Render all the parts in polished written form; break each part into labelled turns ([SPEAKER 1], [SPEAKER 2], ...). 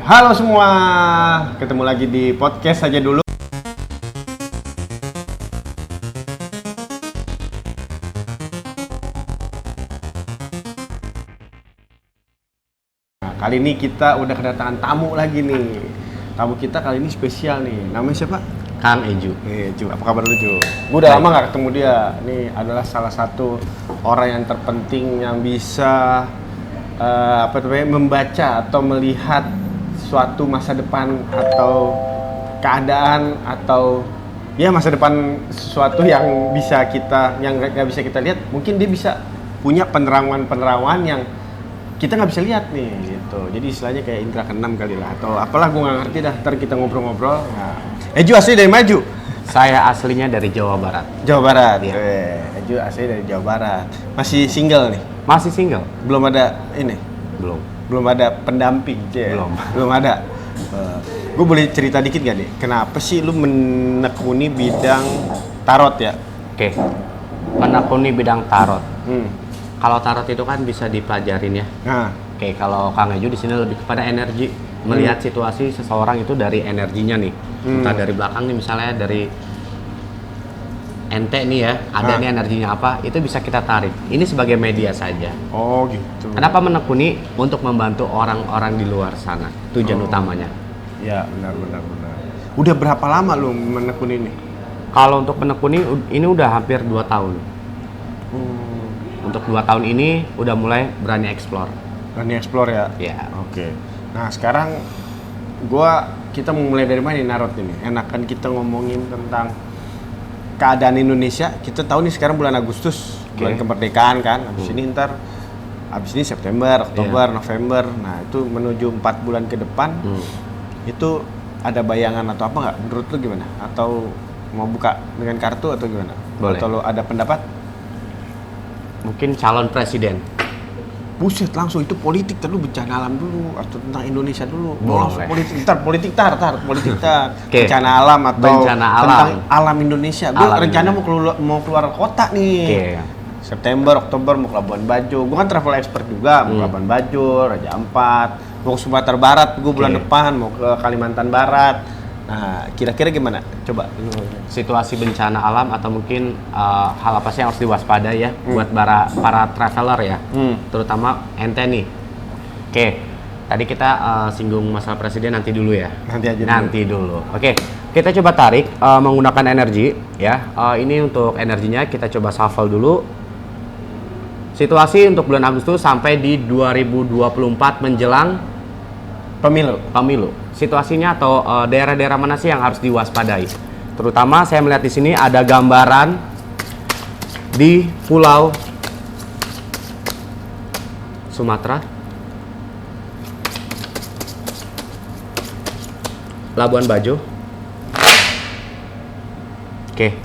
[SPEAKER 1] Halo semua, ketemu lagi di podcast aja dulu. Nah, kali ini kita udah kedatangan tamu lagi nih. Tamu kita kali ini spesial nih. Namanya siapa?
[SPEAKER 2] Kang Eju.
[SPEAKER 1] Ju, apa kabar lu Ju? Gue udah lama gak ketemu dia. Ini adalah salah satu orang yang terpenting yang bisa membaca atau melihat suatu masa depan atau keadaan atau ya masa depan sesuatu yang nggak bisa kita lihat. Mungkin dia bisa punya penerawangan yang kita nggak bisa lihat nih gitu. Jadi istilahnya kayak indra keenam kali lah atau apalah, gue nggak ngerti dah. Ntar kita ngobrol-ngobrol. Nah, Eju asli dari Maju.
[SPEAKER 2] Saya aslinya dari Jawa Barat.
[SPEAKER 1] Jawa Barat.
[SPEAKER 2] Iya.
[SPEAKER 1] Eju asli dari Jawa Barat. Masih single nih?
[SPEAKER 2] Masih single?
[SPEAKER 1] Belum ada ini? Belum ada pendamping? Belum ada. Gue boleh cerita dikit gak nih? Kenapa sih lu menekuni bidang tarot ya?
[SPEAKER 2] Oke. Menekuni bidang tarot. Kalau tarot itu kan bisa dipelajarin ya.
[SPEAKER 1] Nah.
[SPEAKER 2] Oke, kalau Kang Eju di sini lebih kepada energi, melihat situasi seseorang itu dari energinya nih. Entah dari belakang nih, misalnya dari ente nih ya, ada nih energinya apa, itu bisa kita tarik. Ini sebagai media saja.
[SPEAKER 1] Oh gitu.
[SPEAKER 2] Kenapa menekuni? Untuk membantu orang-orang di luar sana. Tujuan utamanya.
[SPEAKER 1] Ya benar. Udah berapa lama lu menekuni ini?
[SPEAKER 2] Kalau untuk menekuni ini udah hampir 2 tahun. Untuk 2 tahun ini udah mulai berani explore.
[SPEAKER 1] Berani explore ya?
[SPEAKER 2] Iya.
[SPEAKER 1] Oke. Nah sekarang kita mau mulai dari mana nih narot ini? Enakan kita ngomongin tentang keadaan Indonesia. Kita tahu nih sekarang bulan Agustus, bulan kemerdekaan kan. Habis ini September, Oktober, November. Nah itu menuju 4 bulan ke depan. Itu ada bayangan atau apa nggak? Menurut lu gimana? Atau mau buka dengan kartu atau gimana?
[SPEAKER 2] Boleh.
[SPEAKER 1] Atau lu ada pendapat?
[SPEAKER 2] Mungkin calon presiden.
[SPEAKER 1] Buset, langsung itu politik, terlalu bencana alam dulu atau tentang Indonesia dulu.
[SPEAKER 2] Boleh.
[SPEAKER 1] Politik tar.
[SPEAKER 2] Okay.
[SPEAKER 1] Bencana alam atau
[SPEAKER 2] bencana
[SPEAKER 1] tentang alam Indonesia. Gue rencana
[SPEAKER 2] Indonesia.
[SPEAKER 1] mau keluar kota nih.
[SPEAKER 2] Okay.
[SPEAKER 1] September, Oktober mau ke Labuan Bajo. Gue kan travel expert juga, mau ke Labuan Bajo, Raja Ampat, mau ke Sumatera Barat. Gue bulan depan mau ke Kalimantan Barat. Nah, kira-kira gimana? Coba.
[SPEAKER 2] Situasi bencana alam atau mungkin hal apa sih yang harus diwaspadai ya buat para traveler ya, terutama ente nih. Oke, tadi kita singgung masalah presiden nanti dulu ya. Nanti dulu. Oke, kita coba tarik menggunakan energi ya. Ini untuk energinya kita coba shuffle dulu. Situasi untuk bulan Agustus sampai di 2024 menjelang pemilu. Situasinya atau daerah-daerah mana sih yang harus diwaspadai? Terutama saya melihat di sini ada gambaran di Pulau Sumatera, Labuan Bajo. Oke.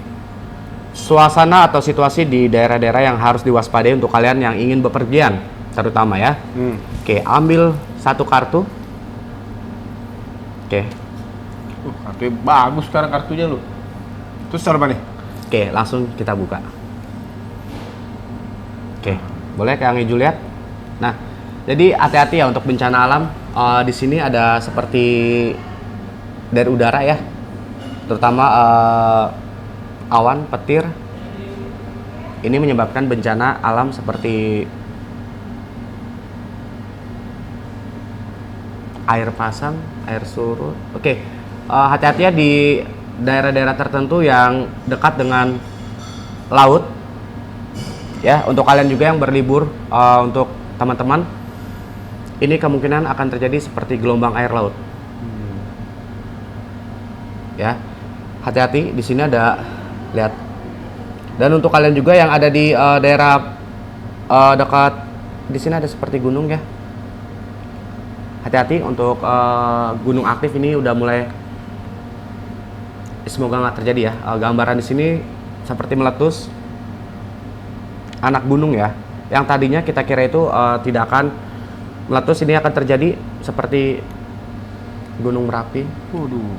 [SPEAKER 2] Suasana atau situasi di daerah-daerah yang harus diwaspadai untuk kalian yang ingin bepergian, terutama ya. Oke, ambil satu kartu. Oke.
[SPEAKER 1] Kartunya bagus sekarang kartunya lu. Terus taruh mana nih?
[SPEAKER 2] Oke, langsung kita buka. Oke, boleh Kang Eju lihat? Nah, jadi hati-hati ya untuk bencana alam. Di sini ada seperti dari udara ya, terutama awan, petir. Ini menyebabkan bencana alam seperti air pasang, air surut. Oke, hati-hati ya di daerah-daerah tertentu yang dekat dengan laut. Ya, untuk kalian juga yang berlibur, untuk teman-teman, ini kemungkinan akan terjadi seperti gelombang air laut. Ya, hati-hati. Di sini ada, lihat. Dan untuk kalian juga yang ada di daerah dekat, di sini ada seperti gunung ya. Hati-hati untuk gunung aktif ini udah mulai, semoga nggak terjadi ya. Gambaran di sini seperti meletus anak gunung ya. Yang tadinya kita kira itu tidak akan meletus, ini akan terjadi seperti Gunung Merapi.
[SPEAKER 1] Waduh.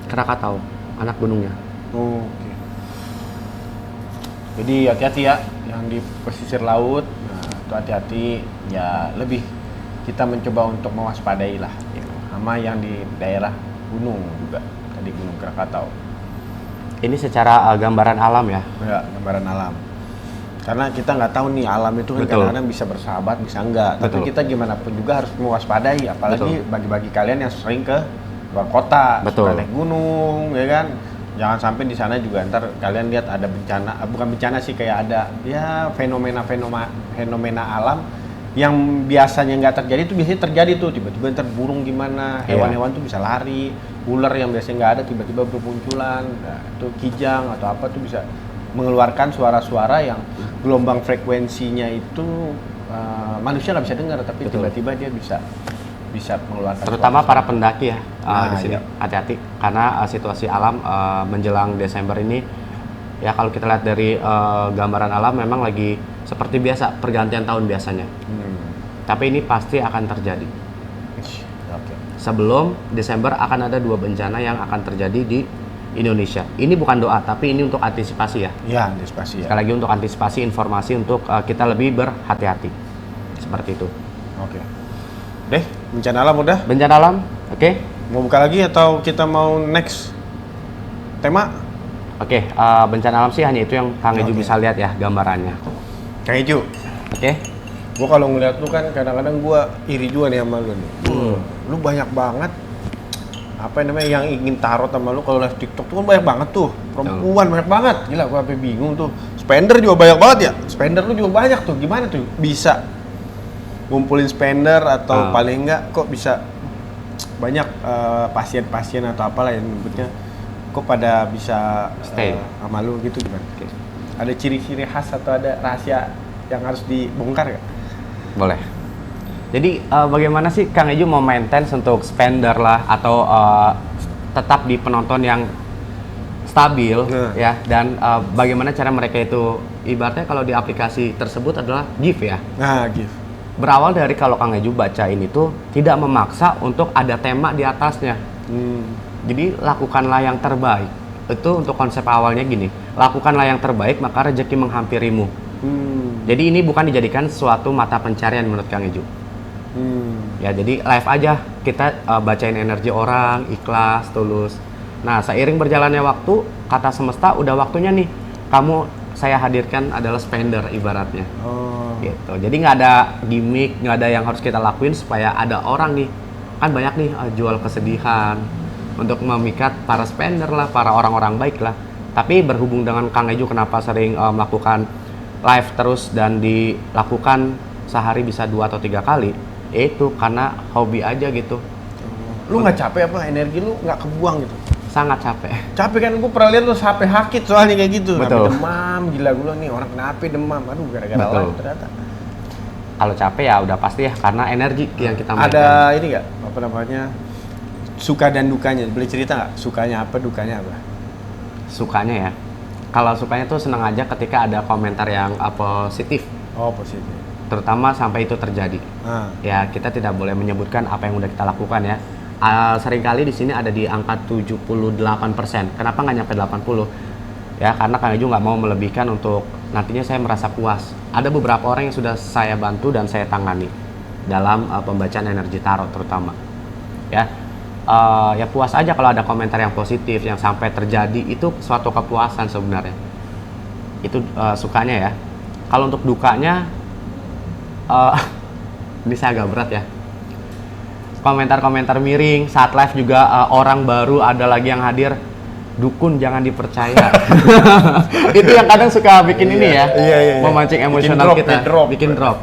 [SPEAKER 2] Krakatau, anak gunungnya.
[SPEAKER 1] Jadi hati-hati ya yang di pesisir laut. Nah, Itu hati-hati, ya lebih kita mencoba untuk mewaspadai lah. Sama yang di daerah gunung juga, tadi Gunung Krakatau.
[SPEAKER 2] Ini secara gambaran alam ya?
[SPEAKER 1] Ya, gambaran alam. Karena kita nggak tahu nih alam itu kan
[SPEAKER 2] Betul.
[SPEAKER 1] kadang-kadang bisa bersahabat, bisa enggak. Tapi
[SPEAKER 2] Betul.
[SPEAKER 1] kita gimana pun juga harus mewaspadai, apalagi
[SPEAKER 2] Betul.
[SPEAKER 1] bagi-bagi kalian yang sering ke luar kota,
[SPEAKER 2] Betul.
[SPEAKER 1] suka naik gunung, ya kan. Jangan sampai di sana juga ntar kalian lihat ada bencana, bukan bencana sih, kayak ada ya fenomena alam yang biasanya nggak terjadi tuh biasanya terjadi tuh, tiba-tiba ntar burung gimana, hewan-hewan tuh bisa lari, ular yang biasanya nggak ada tiba-tiba bermunculan, nah, itu kijang atau apa tuh bisa mengeluarkan suara-suara yang gelombang frekuensinya itu manusia nggak bisa dengar, tapi
[SPEAKER 2] Betul.
[SPEAKER 1] tiba-tiba dia bisa mengeluarkan
[SPEAKER 2] Terutama
[SPEAKER 1] suara-suara.
[SPEAKER 2] para pendaki ya
[SPEAKER 1] Nah,
[SPEAKER 2] di sini.
[SPEAKER 1] iya.
[SPEAKER 2] Hati-hati karena situasi alam menjelang Desember ini ya kalau kita lihat dari gambaran alam memang lagi seperti biasa pergantian tahun biasanya. Tapi ini pasti akan terjadi.
[SPEAKER 1] Oke.
[SPEAKER 2] Sebelum Desember akan ada 2 bencana yang akan terjadi di Indonesia. Ini bukan doa, tapi ini untuk antisipasi ya.
[SPEAKER 1] Ya, antisipasi ya.
[SPEAKER 2] Sekali lagi untuk antisipasi informasi untuk kita lebih berhati-hati. Seperti itu.
[SPEAKER 1] Oke. Deh, bencana alam udah.
[SPEAKER 2] Bencana alam, oke?
[SPEAKER 1] Mau buka lagi atau kita mau next tema?
[SPEAKER 2] Oke, bencana alam sih hanya itu yang Kang Eju
[SPEAKER 1] Oke.
[SPEAKER 2] bisa lihat ya gambarannya.
[SPEAKER 1] Kang Eju,
[SPEAKER 2] Oke?
[SPEAKER 1] gua kalau ngeliat lu kan kadang-kadang gua iri juga nih sama lu nih. Lu banyak banget apa namanya yang ingin tarot sama lu kalau live TikTok tuh kan banyak banget tuh. Perempuan banyak banget. Gila gua sampai bingung tuh. Spender juga banyak banget ya. Spender lu juga banyak tuh. Gimana tuh bisa ngumpulin spender atau paling enggak kok bisa banyak pasien-pasien atau apalah yang nyebutnya kok pada bisa
[SPEAKER 2] Stay.
[SPEAKER 1] sama lu gitu gimana?
[SPEAKER 2] Oke.
[SPEAKER 1] Ada ciri-ciri khas atau ada rahasia yang harus dibongkar nggak?
[SPEAKER 2] Boleh. Jadi bagaimana sih Kang Eju mau maintain untuk spender lah atau tetap di penonton yang stabil ya, dan bagaimana cara mereka itu ibaratnya kalau di aplikasi tersebut adalah gift ya.
[SPEAKER 1] Nah, gift.
[SPEAKER 2] Berawal dari kalau Kang Eju baca ini tuh tidak memaksa untuk ada tema di atasnya. Jadi lakukanlah yang terbaik. Itu untuk konsep awalnya gini, lakukanlah yang terbaik maka rezeki menghampirimu. Jadi ini bukan dijadikan suatu mata pencarian menurut Kang Eju. Ya jadi live aja kita bacain energi orang, ikhlas, tulus. Nah seiring berjalannya waktu, kata semesta udah waktunya nih kamu saya hadirkan adalah spender ibaratnya. Gitu. Jadi nggak ada gimmick, nggak ada yang harus kita lakuin supaya ada orang nih, kan banyak nih jual kesedihan untuk memikat para spender lah, para orang-orang baik lah. Tapi berhubung dengan Kang Eju kenapa sering melakukan live terus dan dilakukan sehari bisa 2 atau 3 kali, itu karena hobi aja gitu.
[SPEAKER 1] Lu nggak capek apa? Energi lu nggak kebuang gitu?
[SPEAKER 2] Sangat capek.
[SPEAKER 1] Capek kan, gue pernah lihat lu sampai hakit soalnya kayak gitu.
[SPEAKER 2] Betul.
[SPEAKER 1] Sampai demam, gila gue nih orang kenapa demam? Aduh gara-gara
[SPEAKER 2] Betul.
[SPEAKER 1] live ternyata.
[SPEAKER 2] Kalau capek ya udah pasti ya karena energi yang kita mainkan.
[SPEAKER 1] Ada ini nggak? Apa namanya? Suka dan dukanya. Boleh cerita nggak? Sukanya apa, dukanya apa?
[SPEAKER 2] Sukanya ya. Kalau sukanya tuh senang aja ketika ada komentar yang positif.
[SPEAKER 1] Oh, positif.
[SPEAKER 2] Terutama sampai itu terjadi. Ya kita tidak boleh menyebutkan apa yang udah kita lakukan ya. Seringkali di sini ada di angka 78%. Kenapa nggak nyampe 80? Ya karena Kang Eju nggak mau melebihkan untuk nantinya saya merasa puas. Ada beberapa orang yang sudah saya bantu dan saya tangani dalam pembacaan energi tarot terutama. Ya ya puas aja kalau ada komentar yang positif yang sampai terjadi, itu suatu kepuasan sebenarnya. Itu sukanya ya. Kalau untuk dukanya ini saya agak berat ya. Komentar-komentar miring saat live juga, orang baru ada lagi yang hadir, dukun jangan dipercaya. Itu yang kadang suka bikin ini ya, memancing emosional kita, bikin drop.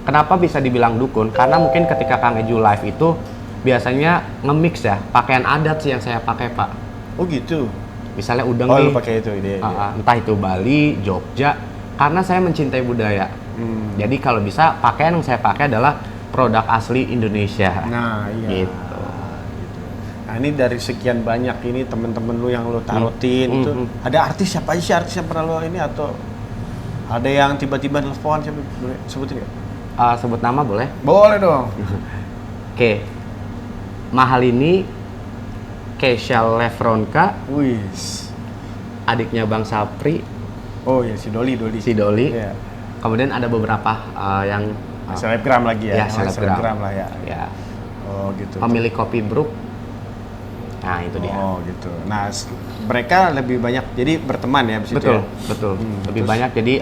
[SPEAKER 2] Kenapa bisa dibilang dukun? Karena mungkin ketika Kang Eju live itu biasanya nge-mix ya, pakaian adat sih yang saya pakai Pak.
[SPEAKER 1] Oh gitu?
[SPEAKER 2] Misalnya udeng
[SPEAKER 1] Oh
[SPEAKER 2] nih,
[SPEAKER 1] lu pakai itu ide.
[SPEAKER 2] entah itu Bali, Jogja, karena saya mencintai budaya. Jadi kalau bisa pakaian yang saya pakai adalah produk asli Indonesia.
[SPEAKER 1] Nah iya.
[SPEAKER 2] Gitu.
[SPEAKER 1] Nah ini dari sekian banyak ini temen-temen lu yang lu tarotin itu, ada artis siapa aja sih, artis yang pernah lu ini, atau ada yang tiba-tiba telepon, siapa boleh sebutin nggak?
[SPEAKER 2] Sebut nama boleh?
[SPEAKER 1] Boleh dong.
[SPEAKER 2] Oke. Mahal ini Keisha Lefronka,
[SPEAKER 1] Wis.
[SPEAKER 2] adiknya Bang Sapri,
[SPEAKER 1] Oh ya si Doli.
[SPEAKER 2] si Doli.
[SPEAKER 1] Iya.
[SPEAKER 2] Kemudian ada beberapa yang
[SPEAKER 1] Selebgram lagi ya.
[SPEAKER 2] Ya, selebgram
[SPEAKER 1] lah ya.
[SPEAKER 2] ya,
[SPEAKER 1] Oh gitu.
[SPEAKER 2] pemilik kopi Brook. Nah, itu dia.
[SPEAKER 1] Oh gitu. Nah, mereka lebih banyak jadi berteman ya di situ.
[SPEAKER 2] Betul,
[SPEAKER 1] Ya?
[SPEAKER 2] betul. Lebih
[SPEAKER 1] terus?
[SPEAKER 2] banyak jadi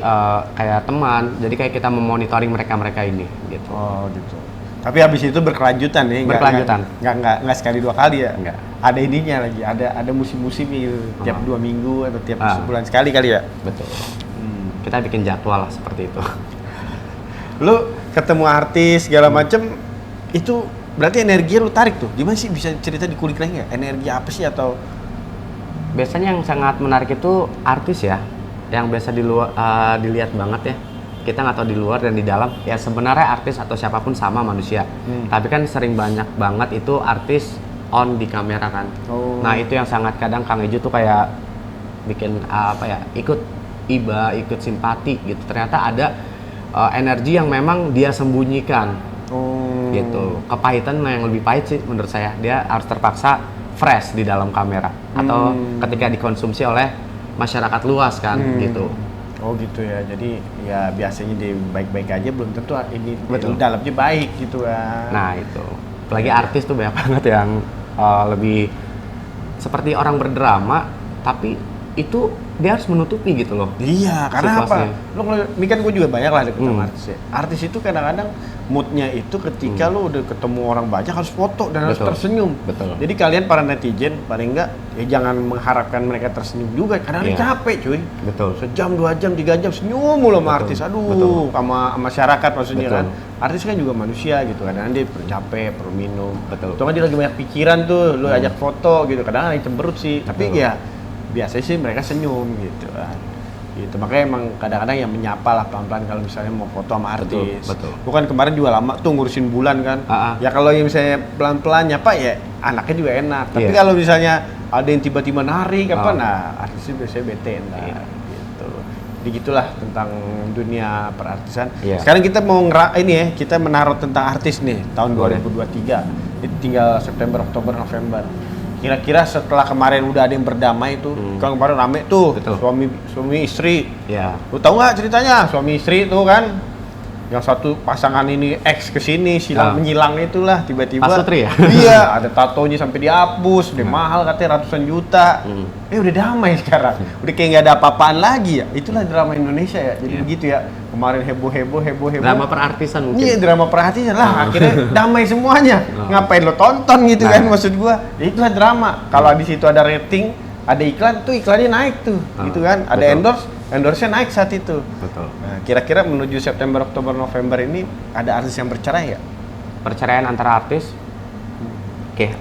[SPEAKER 2] kayak teman. Jadi kayak kita memonitoring mereka ini gitu.
[SPEAKER 1] Oh gitu. Tapi habis itu berkelanjutan ya?
[SPEAKER 2] Berkelanjutan.
[SPEAKER 1] Nggak sekali 2 kali ya?
[SPEAKER 2] Enggak.
[SPEAKER 1] Ada ininya lagi, ada musim-musim gitu. Tiap 2 minggu atau tiap sebulan sekali kali ya?
[SPEAKER 2] Betul. Kita bikin jadwal lah seperti itu.
[SPEAKER 1] Lu ketemu artis segala macem, itu berarti energi lu tarik tuh. Gimana sih, bisa cerita dikulik lagi nggak? Energi apa sih atau?
[SPEAKER 2] Biasanya yang sangat menarik itu artis ya, yang biasa dilihat banget ya. Kita nggak tahu di luar dan di dalam. Ya sebenarnya artis atau siapapun sama manusia. Tapi kan sering banyak banget itu artis on di kamera kan.
[SPEAKER 1] Oh.
[SPEAKER 2] Nah itu yang sangat kadang Kang Eju tuh kayak bikin ikut iba, ikut simpati gitu. Ternyata ada energi yang memang dia sembunyikan. Gitu. Kepahitan yang lebih pahit sih menurut saya. Dia harus terpaksa fresh di dalam kamera atau ketika dikonsumsi oleh masyarakat luas kan gitu.
[SPEAKER 1] Oh gitu ya. Jadi ya biasanya dia baik-baik aja, belum tentu ini
[SPEAKER 2] Betul.
[SPEAKER 1] dalamnya baik gitu kan.
[SPEAKER 2] Nah itu. Apalagi artis tuh banyak banget yang lebih seperti orang berdrama, tapi itu dia harus menutupi gitu loh.
[SPEAKER 1] Iya, karena
[SPEAKER 2] situasinya.
[SPEAKER 1] apa? Lo ini kan gue juga banyak lah deket sama artis ya. Artis itu kadang-kadang moodnya itu ketika lo udah ketemu orang banyak harus foto dan harus
[SPEAKER 2] Betul.
[SPEAKER 1] tersenyum.
[SPEAKER 2] Betul.
[SPEAKER 1] Jadi kalian para netizen paling enggak ya jangan mengharapkan mereka tersenyum juga. Kadang
[SPEAKER 2] Iya.
[SPEAKER 1] capek cuy.
[SPEAKER 2] Betul.
[SPEAKER 1] Sejam, 2 jam, 3 jam senyum mulu sama
[SPEAKER 2] Betul.
[SPEAKER 1] artis. Aduh,
[SPEAKER 2] Betul.
[SPEAKER 1] sama masyarakat maksudnya
[SPEAKER 2] Betul.
[SPEAKER 1] kan. Artis kan juga manusia gitu. Kadang dia perlu capek, perlu minum.
[SPEAKER 2] Betul.
[SPEAKER 1] Tuh kan dia lagi banyak pikiran tuh, lo ajak foto gitu. Kadang lagi cemberut sih. Tapi
[SPEAKER 2] Betul.
[SPEAKER 1] ya biasanya sih mereka senyum gitu kan. Gitu. Makanya emang kadang-kadang yang menyapa lah pelan-pelan kalau misalnya mau foto sama artis.
[SPEAKER 2] Betul.
[SPEAKER 1] Bukan kemarin juga lama tuh ngurusin bulan kan. Ya kalau yang misalnya pelan-pelan nyapa ya anaknya juga enak. Tapi
[SPEAKER 2] Iya.
[SPEAKER 1] kalau misalnya ada yang tiba-tiba narik apa, nah artisnya biasanya bete entar.
[SPEAKER 2] Iya.
[SPEAKER 1] Gitu. Jadi gitulah tentang dunia perartisan.
[SPEAKER 2] Iya.
[SPEAKER 1] Sekarang kita mau kita menaruh tentang artis nih tahun
[SPEAKER 2] Boleh.
[SPEAKER 1] 2023. Ini tinggal September, Oktober, November. Kira-kira setelah kemarin udah ada yang berdamai tuh, kan kemarin rame tuh.
[SPEAKER 2] Betul.
[SPEAKER 1] suami istri.
[SPEAKER 2] Ya.
[SPEAKER 1] Lu tahu nggak ceritanya? Suami istri tuh kan, yang satu pasangan ini X kesini menyilang itulah tiba-tiba.
[SPEAKER 2] Pak Sutri ya?
[SPEAKER 1] Iya, ada tatonya sampai dihapus, udah mahal katanya ratusan juta. Udah damai sekarang, udah kayak nggak ada apa-apaan lagi ya. Itulah drama Indonesia ya, jadi begitu ya. Kemarin heboh.
[SPEAKER 2] Drama perartisan mungkin.
[SPEAKER 1] Iya, drama perhatian lah. Akhirnya damai semuanya. Ngapain lo tonton gitu kan, maksud gua. Ya itulah drama. Kalau di situ ada rating, ada iklan tuh, iklannya naik tuh, gitu kan. Ada
[SPEAKER 2] betul.
[SPEAKER 1] endorse-nya naik saat itu.
[SPEAKER 2] Betul.
[SPEAKER 1] Nah, kira-kira menuju September, Oktober, November ini ada artis yang bercerai ya?
[SPEAKER 2] Perceraian antara artis. Oke,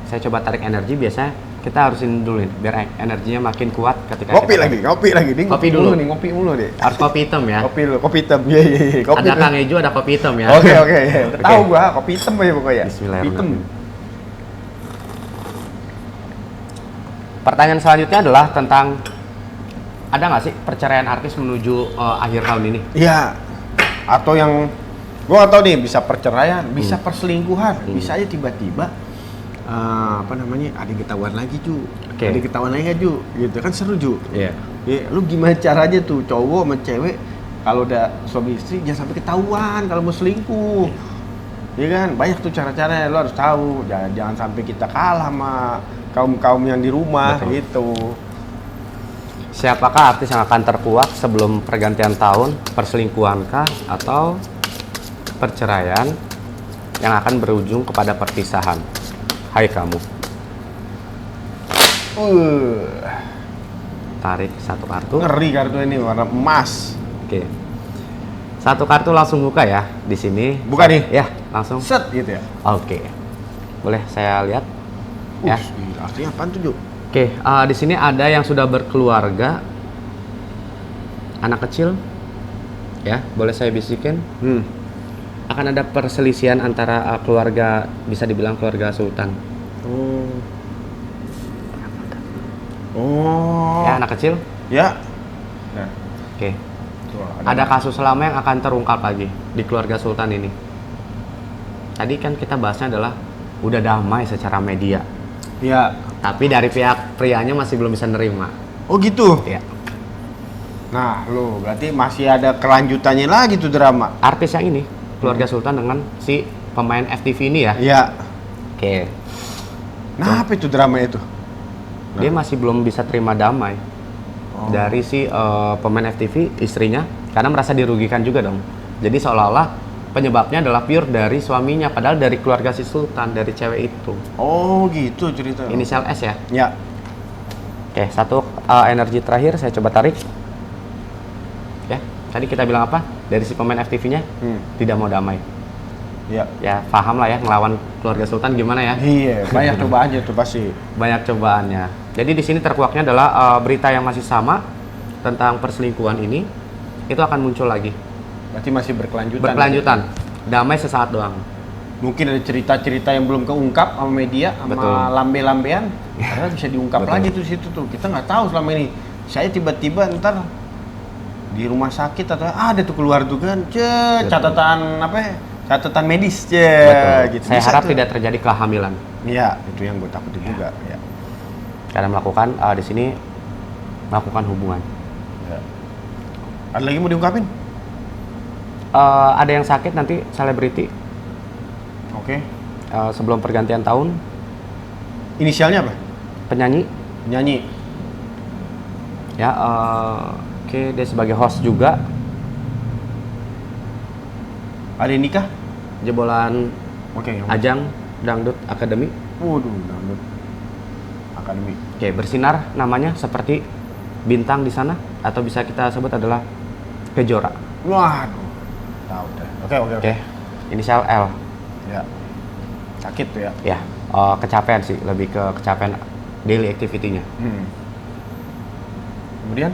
[SPEAKER 2] saya coba tarik energi. Biasanya kita harusin dulu nih, biar energinya makin kuat ketika
[SPEAKER 1] Ngopi
[SPEAKER 2] kita
[SPEAKER 1] lagi. Nih,
[SPEAKER 2] Kopi dulu.
[SPEAKER 1] ngopi mulu deh.
[SPEAKER 2] Harus kopi hitam ya.
[SPEAKER 1] Kopi hitam. Iya. Kopi
[SPEAKER 2] Ada
[SPEAKER 1] dulu.
[SPEAKER 2] Kang Eju, ada kopi hitam ya.
[SPEAKER 1] Oke. Ya.
[SPEAKER 2] Oke.
[SPEAKER 1] Tahu gua, kopi hitam aja pokoknya.
[SPEAKER 2] Bismillahirrahmanirrahim.
[SPEAKER 1] Hitam.
[SPEAKER 2] Pertanyaan selanjutnya adalah tentang ada nggak sih perceraian artis menuju akhir tahun ini?
[SPEAKER 1] Iya. Atau yang gua nggak tahu nih, bisa perceraian, bisa perselingkuhan, bisa aja tiba-tiba ada yang ketahuan lagi Ju.
[SPEAKER 2] Oke.
[SPEAKER 1] Ada yang ketahuan lagi nggak, Ju? Gitu kan seru Ju.
[SPEAKER 2] Iya.
[SPEAKER 1] Ya, lu gimana caranya tuh cowok sama cewek kalau udah suami istri jangan sampai ketahuan kalau mau selingkuh. Iya kan? Banyak tuh cara-caranya, lu harus tahu. Jangan sampai kita kalah sama kaum yang di rumah.
[SPEAKER 2] Betul.
[SPEAKER 1] Gitu.
[SPEAKER 2] Siapakah artis yang akan terkuak sebelum pergantian tahun? Perselingkuhankah atau perceraian yang akan berujung kepada perpisahan? Hai kamu. Tarik satu kartu.
[SPEAKER 1] Ngeri kartu ini warna emas.
[SPEAKER 2] Oke. Satu kartu langsung buka ya di sini.
[SPEAKER 1] Buka nih.
[SPEAKER 2] Ya, langsung.
[SPEAKER 1] Set gitu ya.
[SPEAKER 2] Oke. Boleh saya lihat? Ya.
[SPEAKER 1] Artinya apaan tuh, Ju?
[SPEAKER 2] Oke, di sini ada yang sudah berkeluarga, anak kecil, ya, boleh saya bisikin. Akan ada perselisihan antara keluarga, bisa dibilang keluarga sultan.
[SPEAKER 1] Oh.
[SPEAKER 2] Ya, anak kecil.
[SPEAKER 1] Ya. Nah.
[SPEAKER 2] Oke.
[SPEAKER 1] Tuh,
[SPEAKER 2] Ada kasus lama yang akan terungkap lagi di keluarga sultan ini. Tadi kan kita bahasnya adalah udah damai secara media.
[SPEAKER 1] Ya.
[SPEAKER 2] Tapi dari pihak prianya masih belum bisa nerima.
[SPEAKER 1] Oh gitu.
[SPEAKER 2] Ya.
[SPEAKER 1] Nah, lo berarti masih ada kelanjutannya lagi tuh drama.
[SPEAKER 2] Artis yang ini, keluarga Sultan dengan si pemain FTV ini ya.
[SPEAKER 1] Iya.
[SPEAKER 2] Oke.
[SPEAKER 1] Nah, apa itu drama itu?
[SPEAKER 2] Dia masih belum bisa terima damai dari si pemain FTV istrinya karena merasa dirugikan juga dong. Jadi seolah-olah penyebabnya adalah pure dari suaminya, padahal dari keluarga si Sultan, dari cewek itu.
[SPEAKER 1] Oh, gitu cerita.
[SPEAKER 2] Inisial S ya.
[SPEAKER 1] Ya.
[SPEAKER 2] Oke, satu energi terakhir saya coba tarik. Ya, tadi kita bilang apa? Dari si pemain FTV-nya tidak mau damai.
[SPEAKER 1] Ya.
[SPEAKER 2] Ya, paham lah ya ngelawan keluarga Sultan gimana ya?
[SPEAKER 1] Iya, banyak cobaannya tuh pasti.
[SPEAKER 2] Banyak cobaannya. Jadi di sini terkuaknya adalah berita yang masih sama tentang perselingkuhan ini itu akan muncul lagi.
[SPEAKER 1] Berarti masih berkelanjutan.
[SPEAKER 2] Berkelanjutan. Damai sesaat doang.
[SPEAKER 1] Mungkin ada cerita-cerita yang belum keungkap sama media, sama
[SPEAKER 2] Betul.
[SPEAKER 1] lambe-lambean, karena bisa diungkap
[SPEAKER 2] Betul.
[SPEAKER 1] lagi tuh situ tuh. Kita nggak tahu selama ini. Saya tiba-tiba ntar di rumah sakit atau ada tuh keluar tuh kan,
[SPEAKER 2] Betul.
[SPEAKER 1] catatan apa? Ya? Catatan medis,
[SPEAKER 2] Betul.
[SPEAKER 1] gitu.
[SPEAKER 2] Saya
[SPEAKER 1] Bisa
[SPEAKER 2] harap
[SPEAKER 1] tuh.
[SPEAKER 2] tidak terjadi kehamilan.
[SPEAKER 1] Iya, itu yang gue takutin juga. Ya.
[SPEAKER 2] Karena melakukan di sini melakukan hubungan.
[SPEAKER 1] Ya. Ada lagi mau diungkapin?
[SPEAKER 2] Ada yang sakit nanti selebriti
[SPEAKER 1] Oke.
[SPEAKER 2] sebelum pergantian tahun,
[SPEAKER 1] Inisialnya apa?
[SPEAKER 2] penyanyi
[SPEAKER 1] Nyanyi.
[SPEAKER 2] ya. Oke, dia sebagai host juga.
[SPEAKER 1] Ada yang nikah?
[SPEAKER 2] Jebolan
[SPEAKER 1] Oke. Yang
[SPEAKER 2] ajang dangdut akademi.
[SPEAKER 1] Waduh, dangdut akademi.
[SPEAKER 2] Oke, bersinar namanya seperti bintang di sana atau bisa kita sebut adalah Kejora.
[SPEAKER 1] Waduh, tahu deh. Oke.
[SPEAKER 2] Inisial L.
[SPEAKER 1] Ya. Sakit tuh ya.
[SPEAKER 2] Ya, kecapean sih, lebih ke kecapean daily activity-nya.
[SPEAKER 1] Kemudian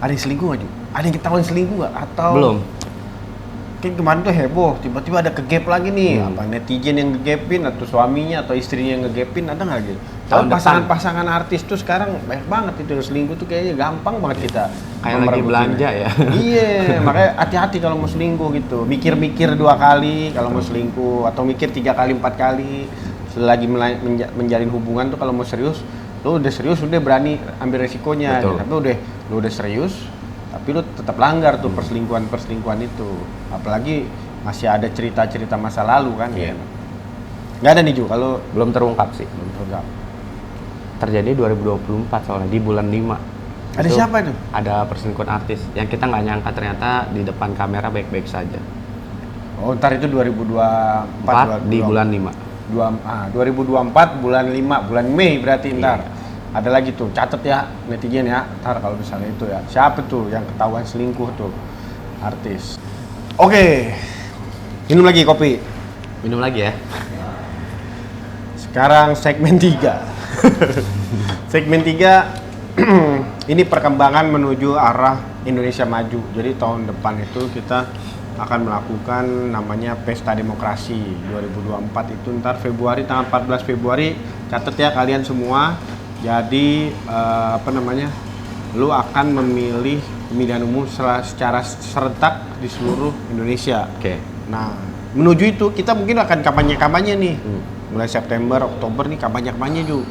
[SPEAKER 1] ada yang selingkuh nggak, Ju? Ada yang ketahuan selingkuh nggak? Atau
[SPEAKER 2] Belum.
[SPEAKER 1] Kan kemarin tuh heboh, tiba-tiba ada kegap lagi nih.
[SPEAKER 2] Hmm.
[SPEAKER 1] Apa netizen yang ngegapin atau suaminya atau istrinya yang ngegapin, ada nggak gitu?
[SPEAKER 2] Tahun
[SPEAKER 1] Kalau
[SPEAKER 2] depan.
[SPEAKER 1] pasangan-pasangan artis tuh sekarang banyak banget itu yang selingkuh tuh kayaknya gampang banget kita.
[SPEAKER 2] Kayak lagi
[SPEAKER 1] memergokinya.
[SPEAKER 2] belanja ya.
[SPEAKER 1] Iya, makanya hati-hati kalau mau selingkuh gitu. Mikir-mikir 2 kali kalau mau selingkuh atau mikir 3 kali 4 kali selagi menjalin hubungan tuh kalau mau serius, lu udah serius udah berani ambil resikonya.
[SPEAKER 2] Betul.
[SPEAKER 1] Tapi lu udah serius, tapi lu tetap langgar tuh perselingkuhan itu. Apalagi masih ada cerita-cerita masa lalu kan.
[SPEAKER 2] Iya.
[SPEAKER 1] Nggak ada nih Ju, kalau
[SPEAKER 2] Belum terungkap sih.
[SPEAKER 1] belum terungkap.
[SPEAKER 2] Terjadi 2024 soalnya di bulan 5.
[SPEAKER 1] Ada siapa itu?
[SPEAKER 2] Ada perselingkuhan artis yang kita nggak nyangka ternyata di depan kamera baik-baik saja.
[SPEAKER 1] Oh, ntar itu 2024
[SPEAKER 2] Di bulan 5.
[SPEAKER 1] 2024 bulan 5, bulan Mei berarti ntar.
[SPEAKER 2] Iya.
[SPEAKER 1] Ada lagi tuh, catet ya netizen ya. Ntar kalau misalnya itu ya. Siapa tuh yang ketahuan selingkuh tuh? Artis. Oke. Minum lagi kopi.
[SPEAKER 2] Minum lagi ya.
[SPEAKER 1] Sekarang segmen 3. Segmen 3 ini perkembangan menuju arah Indonesia maju. Jadi tahun depan itu kita akan melakukan namanya Pesta Demokrasi 2024 itu ntar Februari, tanggal 14 Februari. Catat ya kalian semua. Jadi lu akan memilih pemilihan umum secara serentak di seluruh Indonesia.
[SPEAKER 2] Oke.
[SPEAKER 1] Nah, menuju itu kita mungkin akan kampanye-kampanye nih. Mulai September, Oktober nih kampanye-kampanye juga.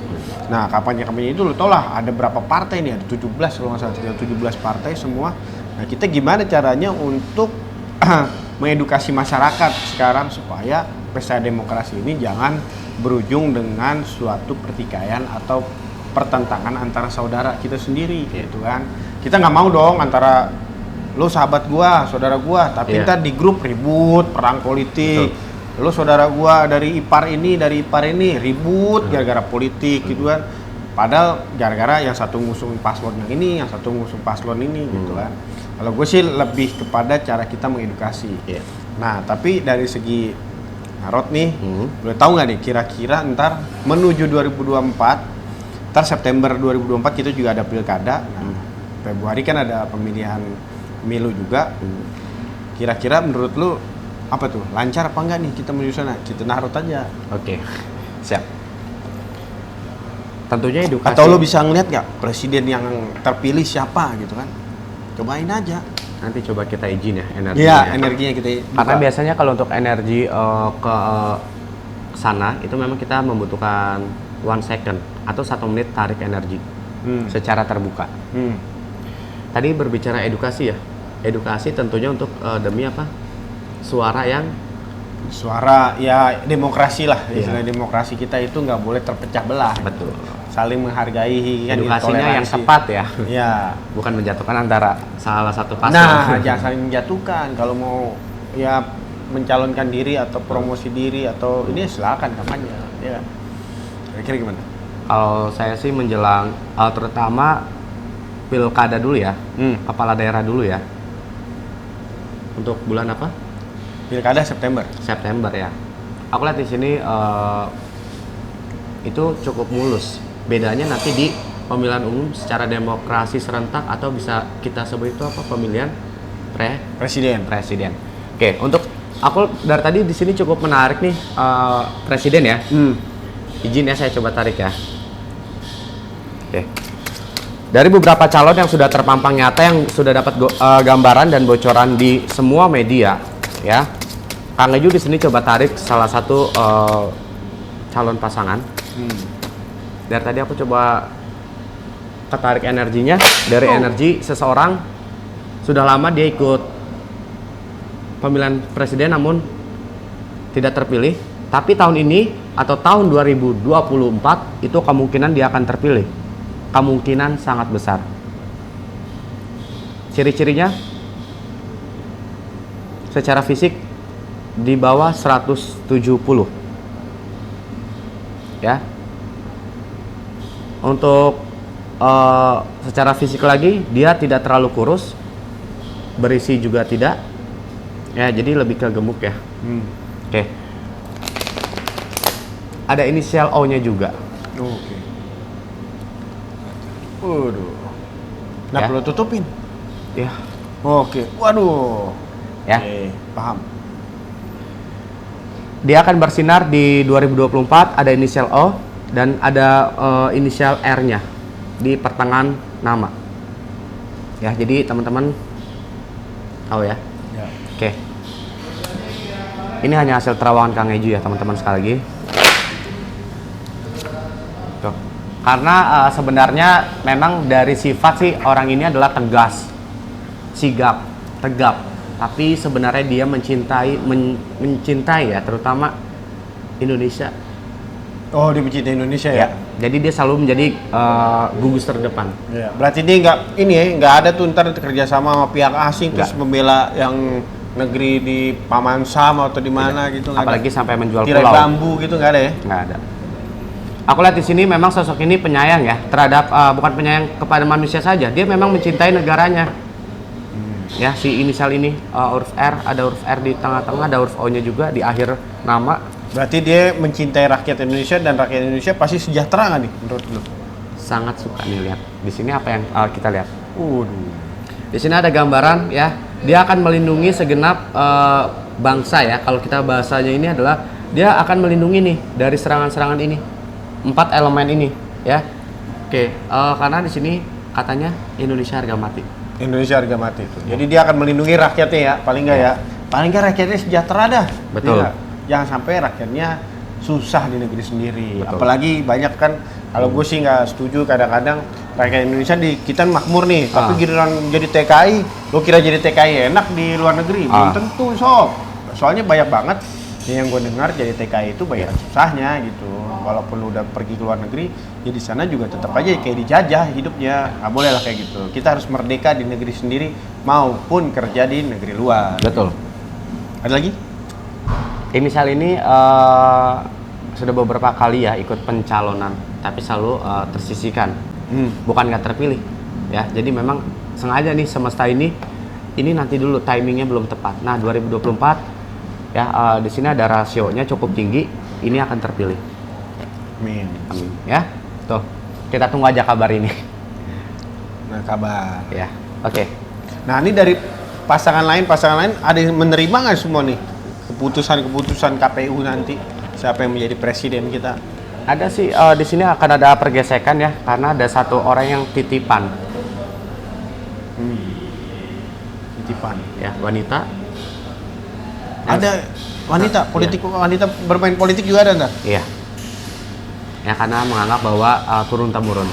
[SPEAKER 1] Nah, kampanye-kampanye itu lo tau lah ada berapa partai nih, ada 17 kalau nggak salah, 17 partai semua. Nah, kita gimana caranya untuk mengedukasi masyarakat sekarang supaya pesta demokrasi ini jangan berujung dengan suatu pertikaian atau pertentangan antara saudara kita sendiri gitu kan. Kita nggak mau dong antara lo sahabat gua, saudara gua, tapi ntar di grup ribut, perang politik. Betul. Lo saudara gua dari ipar ini ribut gara-gara politik gitu kan. Padahal gara-gara yang satu ngusung paslon yang ini, yang satu ngusung paslon ini gitu kan. Kalau gue sih lebih kepada cara kita mengedukasi. Nah, tapi dari segi Narot nih, boleh tahu nggak nih kira-kira ntar menuju 2024, ntar September 2024 kita juga ada pilkada. Nah, Februari kan ada pemilihan pemilu juga. Kira-kira menurut lu apa tuh? Lancar apa enggak nih kita menuju sana? Kita Narot aja.
[SPEAKER 2] Oke. Siap. Tentunya edukasi.
[SPEAKER 1] Atau lu bisa ngeliat nggak presiden yang terpilih siapa gitu kan? Cobain aja.
[SPEAKER 2] Nanti coba kita izin ya energinya.
[SPEAKER 1] Iya, energinya kita buka.
[SPEAKER 2] Karena biasanya kalau untuk energi ke sana itu memang kita membutuhkan 1 second atau 1 menit tarik energi secara terbuka. tadi berbicara edukasi ya. Edukasi tentunya untuk demi apa? Suara yang
[SPEAKER 1] Suara ya demokrasi lah,
[SPEAKER 2] Iya.
[SPEAKER 1] istilah demokrasi kita itu nggak boleh terpecah belah.
[SPEAKER 2] betul.
[SPEAKER 1] Saling menghargai kan,
[SPEAKER 2] Edukasinya yang
[SPEAKER 1] toleransi.
[SPEAKER 2] tepat ya.
[SPEAKER 1] Iya.
[SPEAKER 2] Bukan menjatuhkan antara salah satu paslon.
[SPEAKER 1] Nah, jangan saling menjatuhkan. Kalau mau ya mencalonkan diri atau promosi diri atau ini silakan kampanye, ya kan? Kira-kira gimana?
[SPEAKER 2] Kalau saya sih menjelang terutama pilkada dulu ya, kepala daerah dulu ya. Untuk bulan apa?
[SPEAKER 1] Pilkada September.
[SPEAKER 2] September ya. Aku lihat di sini itu cukup mulus. Bedanya nanti di pemilihan umum secara demokrasi serentak atau bisa kita sebut itu apa? Pemilihan
[SPEAKER 1] Presiden.
[SPEAKER 2] presiden. Oke, untuk aku dari tadi di sini cukup menarik nih presiden ya. Izin ya saya coba tarik ya. Oke. Dari beberapa calon yang sudah terpampang nyata yang sudah dapat gambaran dan bocoran di semua media ya. Kang Eju di sini coba tarik salah satu calon pasangan. Dari tadi aku coba ketarik energinya dari energi seseorang sudah lama dia ikut pemilihan presiden namun tidak terpilih. Tapi tahun ini atau tahun 2024 itu kemungkinan dia akan terpilih. Kemungkinan sangat besar. Ciri-cirinya secara fisik di bawah 170 ya. Untuk secara fisik lagi dia tidak terlalu kurus, berisi juga tidak ya, jadi lebih ke gemuk ya. Oke. Ada inisial O nya juga.
[SPEAKER 1] Oke. Waduh. Nah,
[SPEAKER 2] Ya.
[SPEAKER 1] perlu tutupin.
[SPEAKER 2] Ya.
[SPEAKER 1] Oke. Waduh.
[SPEAKER 2] Ya.
[SPEAKER 1] Oke, paham.
[SPEAKER 2] Dia akan bersinar di 2024, ada inisial O dan ada inisial R-nya di pertengahan nama. Ya, jadi teman-teman tahu ya.
[SPEAKER 1] Ya.
[SPEAKER 2] Oke. Ini hanya hasil terawangan Kang Eju ya, teman-teman sekali lagi. Tuh. Karena sebenarnya memang dari sifat sih orang ini adalah tegas, sigap, tegap. Tapi sebenarnya dia mencintai ya, terutama Indonesia.
[SPEAKER 1] Oh, dia mencintai Indonesia ya?
[SPEAKER 2] Jadi dia selalu menjadi gugus terdepan.
[SPEAKER 1] Ya. Berarti dia nggak ada tuh ntar kerja sama pihak asing terus membela yang negeri di Paman Sam atau di mana gitu. Nggak
[SPEAKER 2] Apalagi
[SPEAKER 1] ada.
[SPEAKER 2] sampai menjual
[SPEAKER 1] Tirai
[SPEAKER 2] pulau.
[SPEAKER 1] bambu gitu nggak ada ya?
[SPEAKER 2] Nggak ada. Aku lihat di sini memang sosok ini penyayang ya terhadap bukan penyayang kepada manusia saja, dia memang mencintai negaranya. Ya, si inisial ini huruf R, ada huruf R di tengah-tengah, ada huruf O-nya juga di akhir nama.
[SPEAKER 1] Berarti dia mencintai rakyat Indonesia dan rakyat Indonesia pasti sejahtera nggak nih menurut lu?
[SPEAKER 2] Sangat suka nih lihat. Di sini apa yang kita lihat?
[SPEAKER 1] Waduh.
[SPEAKER 2] Di sini ada gambaran ya, dia akan melindungi segenap bangsa ya. Kalau kita bahasanya ini adalah dia akan melindungi nih dari serangan-serangan ini. 4 elemen ini ya. Oke, karena di sini katanya Indonesia harga mati.
[SPEAKER 1] Indonesia harga mati itu. Jadi dia akan melindungi rakyatnya ya, paling nggak ya. Paling nggak rakyatnya sejahtera dah.
[SPEAKER 2] Betul.
[SPEAKER 1] Iya. Jangan sampai rakyatnya susah di negeri sendiri.
[SPEAKER 2] Betul.
[SPEAKER 1] Apalagi banyak kan, kalau gue sih nggak setuju kadang-kadang rakyat Indonesia di kita makmur nih, tapi giliran jadi TKI, lo kira jadi TKI enak di luar negeri? Belum tentu sob. Soalnya banyak banget yang gue dengar jadi TKI itu banyak susahnya gitu. Walaupun udah pergi ke luar negeri, ya di sana juga tetap aja kayak dijajah hidupnya. Nggak boleh lah kayak gitu. Kita harus merdeka di negeri sendiri maupun kerja di negeri luar.
[SPEAKER 2] Betul.
[SPEAKER 1] Ada lagi?
[SPEAKER 2] Inisial ini sudah beberapa kali ya ikut pencalonan, tapi selalu tersisihkan, bukan nggak terpilih. Ya, jadi memang sengaja nih semesta ini nanti dulu timingnya belum tepat. Nah, 2024 ya di sini ada rasionya cukup tinggi, ini akan terpilih.
[SPEAKER 1] Amin.
[SPEAKER 2] Amin. Ya, tuh kita tunggu aja kabar ini.
[SPEAKER 1] Nah, kabar.
[SPEAKER 2] Ya, oke.
[SPEAKER 1] Nah, ini dari pasangan lain ada yang menerima nggak semua nih keputusan KPU nanti siapa yang menjadi presiden kita?
[SPEAKER 2] Ada sih di sini akan ada pergesekan ya, karena ada satu orang yang titipan.
[SPEAKER 1] Titipan.
[SPEAKER 2] Ya, wanita.
[SPEAKER 1] Ada wanita politik, wanita bermain politik juga ada nggak?
[SPEAKER 2] Iya. Ya karena menganggap bahwa turun temurun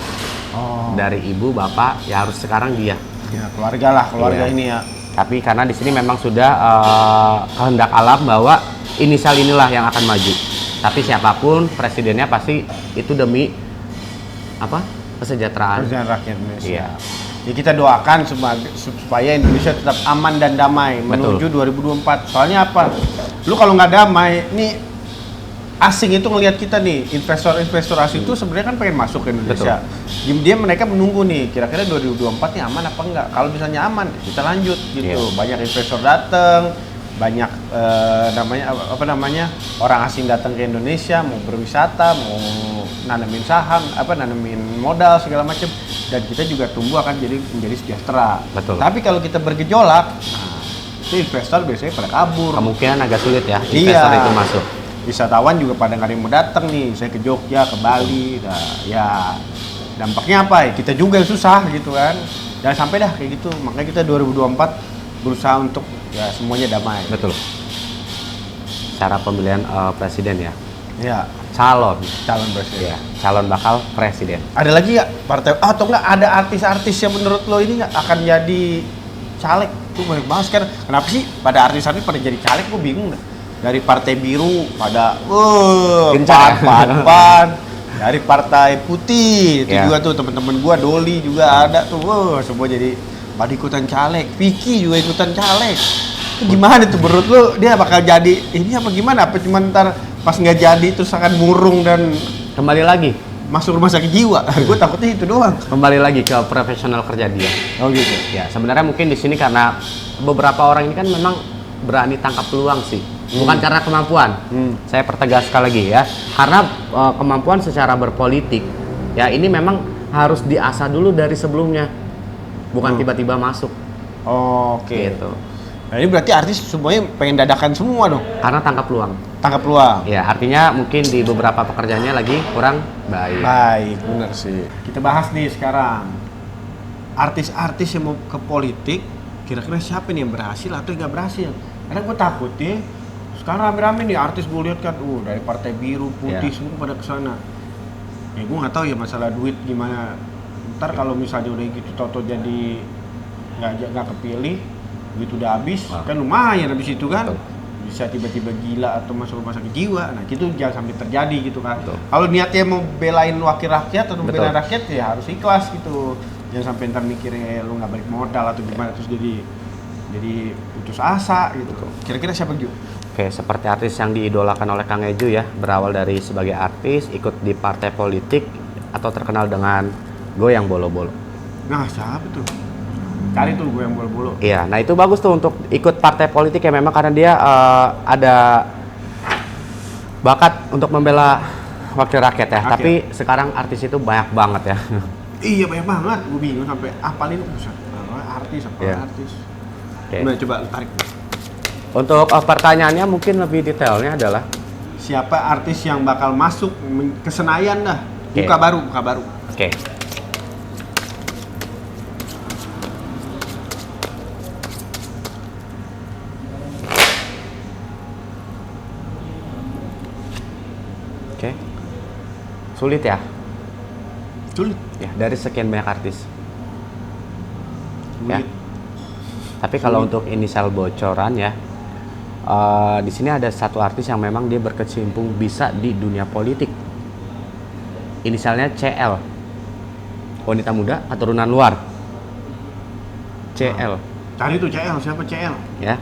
[SPEAKER 2] dari ibu bapak ya harus sekarang dia.
[SPEAKER 1] Ya, keluarga lah, keluarga
[SPEAKER 2] Iya.
[SPEAKER 1] ini ya.
[SPEAKER 2] Tapi karena di sini memang sudah kehendak alam bahwa inisial inilah yang akan maju. Tapi siapapun presidennya pasti itu demi apa? Kesejahteraan.
[SPEAKER 1] Presiden rakyat Indonesia.
[SPEAKER 2] Iya.
[SPEAKER 1] Ya kita doakan supaya Indonesia tetap aman dan damai menuju 2024. Soalnya apa? Lu kalau nggak damai, nih asing itu ngelihat kita nih, investor asing itu sebenarnya kan pengen masuk ke Indonesia. Dia mereka menunggu nih, kira-kira 2024 nih aman apa enggak? Kalau misalnya aman, kita lanjut gitu.
[SPEAKER 2] Iya.
[SPEAKER 1] Banyak investor datang, banyak orang asing datang ke Indonesia mau berwisata, mau nanemin saham, nanemin modal segala macam, dan kita juga tumbuh akan menjadi sejahtera.
[SPEAKER 2] Betul.
[SPEAKER 1] Tapi kalau kita bergejolak, nah, itu investor biasanya pada kabur.
[SPEAKER 2] Kemungkinan agak sulit ya investor itu masuk.
[SPEAKER 1] Wisatawan juga pada nggak ada yang mau datang nih, saya ke Jogja, ke Bali, nah, ya dampaknya apa ya? Kita juga yang susah gitu kan. Jangan sampai dah kayak gitu. Makanya kita 2024 berusaha untuk ya semuanya damai.
[SPEAKER 2] Betul. Cara pemilihan presiden ya.
[SPEAKER 1] Ya,
[SPEAKER 2] Calon
[SPEAKER 1] presiden.
[SPEAKER 2] ya, calon bakal presiden.
[SPEAKER 1] Ada lagi nggak partai? Atau nggak ada artis-artis yang menurut lo ini nggak akan jadi caleg? Tuh banyak banget sekarang. Kenapa sih pada artis-artis pada jadi caleg? Gue bingung dah. Dari partai biru pada
[SPEAKER 2] Gencar.
[SPEAKER 1] pan. Dari partai putih itu
[SPEAKER 2] Ya.
[SPEAKER 1] juga tuh teman-teman gua Doli juga ada tuh. Semua jadi pada ikutan caleg. Vicky juga ikutan caleg. Itu gimana tuh menurut lu dia bakal jadi ini apa gimana? Apa cuma ntar pas nggak jadi terus akan murung dan
[SPEAKER 2] Kembali lagi,
[SPEAKER 1] masuk rumah sakit jiwa? Gue takutnya itu doang.
[SPEAKER 2] kembali lagi ke profesional kerja dia.
[SPEAKER 1] Oh gitu.
[SPEAKER 2] Ya, sebenarnya mungkin di sini karena beberapa orang ini kan memang berani tangkap peluang sih. Bukan karena kemampuan. Saya pertegas sekali lagi ya. Karena kemampuan secara berpolitik ya ini memang harus diasah dulu dari sebelumnya. Bukan tiba-tiba masuk
[SPEAKER 1] Oke.
[SPEAKER 2] gitu.
[SPEAKER 1] Nah ini berarti artis semuanya pengen dadakan semua dong.
[SPEAKER 2] Karena tangkap peluang.
[SPEAKER 1] Tangkap peluang.
[SPEAKER 2] Ya, artinya mungkin di beberapa pekerjaannya lagi kurang baik.
[SPEAKER 1] Baik, benar sih. Kita bahas nih sekarang. Artis-artis yang mau ke politik, kira-kira siapa nih yang berhasil atau yang nggak berhasil? Karena gue takut nih, sekarang rame-rame nih artis gue lihat kan, dari partai biru, putih, semua pada kesana. Ya gue nggak tahu ya masalah duit gimana. Ntar kalau misalnya udah gitu, toto jadi nggak kepilih, duit udah habis, kan lumayan habis itu kan.
[SPEAKER 2] Betul.
[SPEAKER 1] Bisa tiba-tiba gila atau masuk rumah sakit jiwa. Nah, itu jangan sampai terjadi gitu kan.
[SPEAKER 2] Betul.
[SPEAKER 1] Kalau niatnya mau belain wakil rakyat atau
[SPEAKER 2] Betul.
[SPEAKER 1] belain rakyat ya harus ikhlas gitu. Jangan sampai ntar mikirnya lu nggak balik modal atau gimana terus jadi putus asa gitu. Kira-kira siapa Ju?
[SPEAKER 2] Oke, seperti artis yang diidolakan oleh Kang Eju ya, berawal dari sebagai artis, ikut di partai politik atau terkenal dengan goyang bolo-bolo.
[SPEAKER 1] Nah, siapa tuh? Cari tuh gue yang bolo-bolo.
[SPEAKER 2] Iya, nah itu bagus tuh untuk ikut partai politik ya memang karena dia ada bakat untuk membela wakil rakyat ya.
[SPEAKER 1] Rakyat.
[SPEAKER 2] Tapi sekarang artis itu banyak banget ya.
[SPEAKER 1] Iya banyak banget, gue bingung sampai apalin pusat. Artis apa
[SPEAKER 2] Iya.
[SPEAKER 1] artis?
[SPEAKER 2] Oke.
[SPEAKER 1] Gimana coba lu tarik.
[SPEAKER 2] Untuk pertanyaannya mungkin lebih detailnya adalah
[SPEAKER 1] Siapa artis yang bakal masuk ke Senayan dah?
[SPEAKER 2] Oke.
[SPEAKER 1] Muka baru.
[SPEAKER 2] oke. Oke. Sulit ya?
[SPEAKER 1] Sulit.
[SPEAKER 2] Ya, dari sekian banyak artis. Ya.
[SPEAKER 1] Sulit.
[SPEAKER 2] Tapi kalau untuk inisial bocoran ya, di sini ada satu artis yang memang dia berkecimpung bisa di dunia politik. Inisialnya CL, wanita muda keturunan luar. CL,
[SPEAKER 1] Cari tuh CL, siapa CL?
[SPEAKER 2] ya,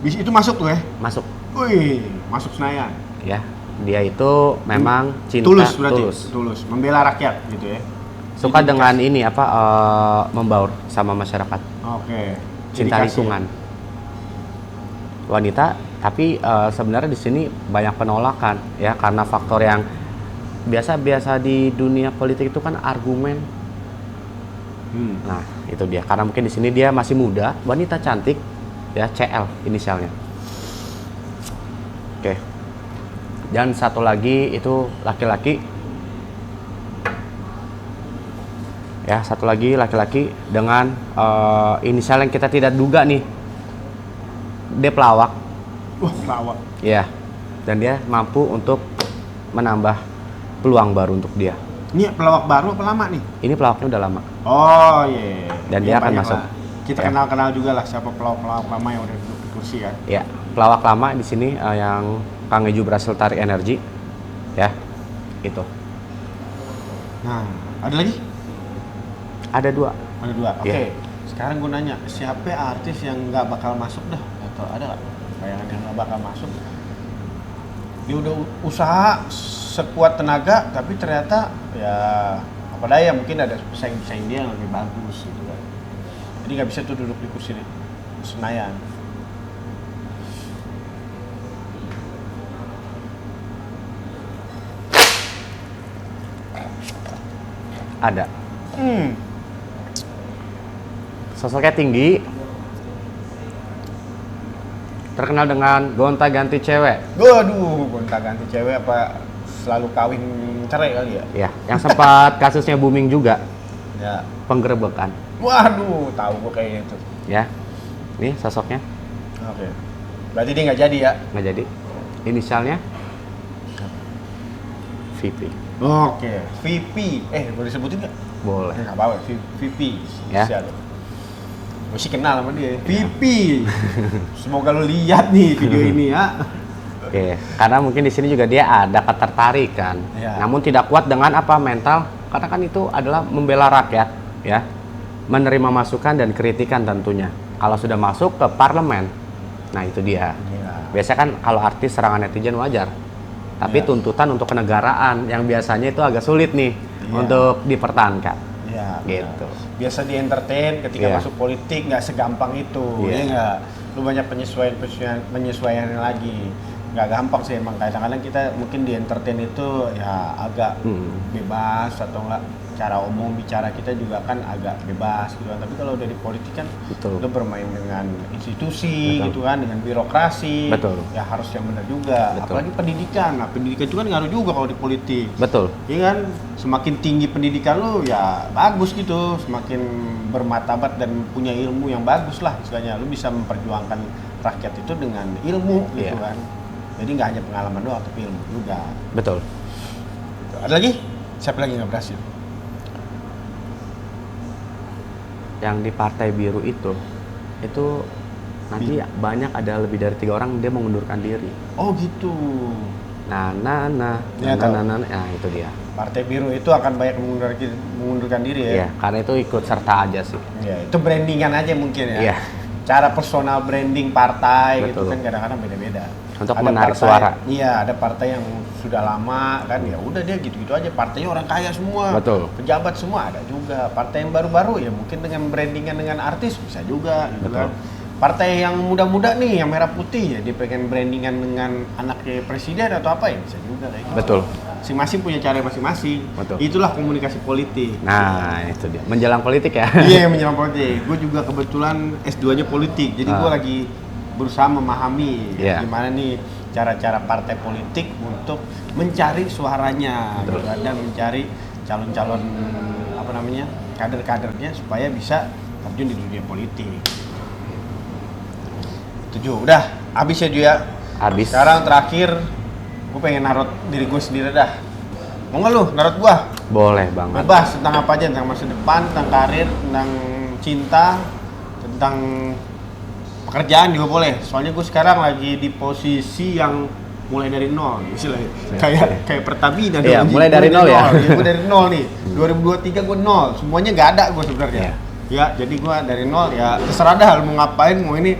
[SPEAKER 1] Bis itu masuk tuh ya?
[SPEAKER 2] masuk,
[SPEAKER 1] Wih, masuk Senayan.
[SPEAKER 2] ya. Dia itu memang cinta
[SPEAKER 1] Tulus berarti.
[SPEAKER 2] tulus.
[SPEAKER 1] Tulus, membela rakyat gitu ya.
[SPEAKER 2] Suka
[SPEAKER 1] Jadi
[SPEAKER 2] dengan
[SPEAKER 1] dikasih.
[SPEAKER 2] ini apa membaur sama masyarakat,
[SPEAKER 1] Oke.
[SPEAKER 2] cinta
[SPEAKER 1] Dedikasi.
[SPEAKER 2] lingkungan. Wanita, tapi sebenarnya di sini banyak penolakan ya karena faktor yang biasa di dunia politik itu kan argumen. Nah, itu dia. Karena mungkin di sini dia masih muda, wanita cantik, ya CL inisialnya. Oke. Dan satu lagi itu laki-laki. Ya, satu lagi laki-laki dengan inisial yang kita tidak duga nih. Dia pelawak.
[SPEAKER 1] Wah, pelawak.
[SPEAKER 2] Ya. Dan dia mampu untuk menambah peluang baru untuk dia.
[SPEAKER 1] Ini pelawak baru apa lama nih?
[SPEAKER 2] Ini pelawaknya udah lama.
[SPEAKER 1] Oh iya.
[SPEAKER 2] Dan dia akan
[SPEAKER 1] banyak
[SPEAKER 2] masuk.
[SPEAKER 1] lah. Kita
[SPEAKER 2] Ya.
[SPEAKER 1] kenal-kenal juga lah siapa pelawak lama yang udah duduk di kursi kan.
[SPEAKER 2] Ya, pelawak lama di sini yang Kang Eju berhasil tarik energi. Ya, itu.
[SPEAKER 1] Nah, ada lagi?
[SPEAKER 2] Ada 2.
[SPEAKER 1] Ada 2. Oke.
[SPEAKER 2] Iya.
[SPEAKER 1] Sekarang gue nanya, siapa artis yang nggak bakal masuk dah? Atau ada nggak bayangan yang nggak bakal masuk? Dia udah usaha sekuat tenaga, tapi ternyata ya apa daya mungkin ada pesaing-pesaing dia yang lebih bagus gitu kan. Jadi nggak bisa tuh duduk di kursi Senayan.
[SPEAKER 2] Ada. Sosoknya tinggi. Terkenal dengan gonta-ganti cewek.
[SPEAKER 1] Waduh, gonta-ganti cewek apa selalu kawin cerai kali ya?
[SPEAKER 2] Ya, yang sempat kasusnya booming juga.
[SPEAKER 1] Ya.
[SPEAKER 2] Penggerebekan.
[SPEAKER 1] Waduh, tahu gue kayaknya itu.
[SPEAKER 2] Ya. Nih sosoknya.
[SPEAKER 1] Oke. Berarti dia nggak jadi ya?
[SPEAKER 2] Nggak jadi. Inisialnya VP.
[SPEAKER 1] Oke. VP. Boleh disebutin nggak?
[SPEAKER 2] Boleh.
[SPEAKER 1] Nggak apa-apa. VP.
[SPEAKER 2] Ya.
[SPEAKER 1] Gue sih kenal sama dia. VP. Semoga lo lihat nih video ini ya.
[SPEAKER 2] Oke, karena mungkin di sini juga dia ada ketertarikan.
[SPEAKER 1] Ya.
[SPEAKER 2] Namun tidak kuat dengan apa mental, karena kan itu adalah membela rakyat, ya. Menerima masukan dan kritikan tentunya. Kalau sudah masuk ke parlemen, nah itu dia.
[SPEAKER 1] Ya.
[SPEAKER 2] Biasanya kan kalau artis serangan netizen wajar. Tapi
[SPEAKER 1] Ya.
[SPEAKER 2] tuntutan untuk kenegaraan yang biasanya itu agak sulit nih
[SPEAKER 1] Ya.
[SPEAKER 2] untuk dipertahankan.
[SPEAKER 1] Ya,
[SPEAKER 2] Gitu.
[SPEAKER 1] Biasa di entertain ketika
[SPEAKER 2] Iya.
[SPEAKER 1] masuk politik nggak segampang itu,
[SPEAKER 2] Iya.
[SPEAKER 1] ya nggak. Lu banyak penyesuaian lagi. Nggak gampang sih emang, kadang-kadang kita mungkin di entertain itu ya agak bebas atau enggak cara umum bicara kita juga kan agak bebas gitu kan. Tapi kalau udah di politik kan
[SPEAKER 2] Betul.
[SPEAKER 1] lu bermain dengan institusi
[SPEAKER 2] Betul.
[SPEAKER 1] gitu kan, dengan birokrasi.
[SPEAKER 2] Betul.
[SPEAKER 1] Ya harus yang benar juga.
[SPEAKER 2] Betul.
[SPEAKER 1] Apalagi pendidikan. Nah, pendidikan itu kan ngaruh juga kalau di politik.
[SPEAKER 2] Betul.
[SPEAKER 1] Iya kan, semakin tinggi pendidikan lu ya bagus gitu, semakin bermartabat dan punya ilmu yang bagus lah istilahnya. Lu bisa memperjuangkan rakyat itu dengan ilmu gitu
[SPEAKER 2] Iya.
[SPEAKER 1] kan. Jadi nggak hanya pengalaman doang, tapi ilmu juga.
[SPEAKER 2] Betul.
[SPEAKER 1] Ada lagi? Siapa lagi yang nggak berhasil?
[SPEAKER 2] Yang di Partai Biru itu nanti banyak ada lebih dari 3 orang dia mengundurkan diri.
[SPEAKER 1] Oh gitu.
[SPEAKER 2] Nah,
[SPEAKER 1] Ya, tahu.
[SPEAKER 2] nah itu dia.
[SPEAKER 1] Partai Biru itu akan banyak mengundurkan diri ya?
[SPEAKER 2] Iya, karena itu ikut serta aja sih.
[SPEAKER 1] Ya, itu brandingan aja mungkin ya?
[SPEAKER 2] Iya.
[SPEAKER 1] Cara personal branding partai gitu
[SPEAKER 2] Betul.
[SPEAKER 1] kan kadang-kadang beda-beda.
[SPEAKER 2] Untuk
[SPEAKER 1] Ada
[SPEAKER 2] menarik
[SPEAKER 1] partai-
[SPEAKER 2] suara.
[SPEAKER 1] Iya, ada partai yang sudah lama kan ya udah dia gitu-gitu aja, partainya orang kaya semua.
[SPEAKER 2] Betul.
[SPEAKER 1] Pejabat semua ada juga. Partai yang baru-baru ya mungkin dengan brandingan dengan artis bisa juga gitu
[SPEAKER 2] Betul.
[SPEAKER 1] kan. Partai yang muda-muda nih, yang merah putih ya dia pengen brandingan dengan anaknya presiden atau apa ya bisa juga kayak gitu.
[SPEAKER 2] Betul.
[SPEAKER 1] Masing-masing punya cara masing-masing.
[SPEAKER 2] Betul.
[SPEAKER 1] Itulah komunikasi politik.
[SPEAKER 2] Nah, itu dia. Menjelang politik ya.
[SPEAKER 1] Iya, menjelang politik. Gue juga kebetulan S2-nya politik. Jadi gue lagi berusaha memahami
[SPEAKER 2] Iya.
[SPEAKER 1] gimana nih cara-cara partai politik untuk mencari suaranya gitu kan, dan mencari calon-calon apa namanya? Kader-kadernya supaya bisa terjun di dunia politik. Itu Ju. Udah, habis ya Ju ya.
[SPEAKER 2] Habis.
[SPEAKER 1] Sekarang terakhir gue pengen narot diri gue sendiri dah. Mau nggak lu narot gua?
[SPEAKER 2] Boleh banget.
[SPEAKER 1] Bebas tentang apa aja, tentang masa depan, tentang karir, tentang cinta, tentang pekerjaan juga boleh. Soalnya gue sekarang lagi di posisi yang mulai dari nol, istilahnya. Kayak Pertamina.
[SPEAKER 2] Iya,
[SPEAKER 1] dong,
[SPEAKER 2] mulai dari nol ya.
[SPEAKER 1] Iya, gue dari nol nih. 2023 gue nol, semuanya nggak ada gue sebenarnya.
[SPEAKER 2] Iya.
[SPEAKER 1] Ya, jadi gue dari nol ya terserah dah mau ngapain, mau ini.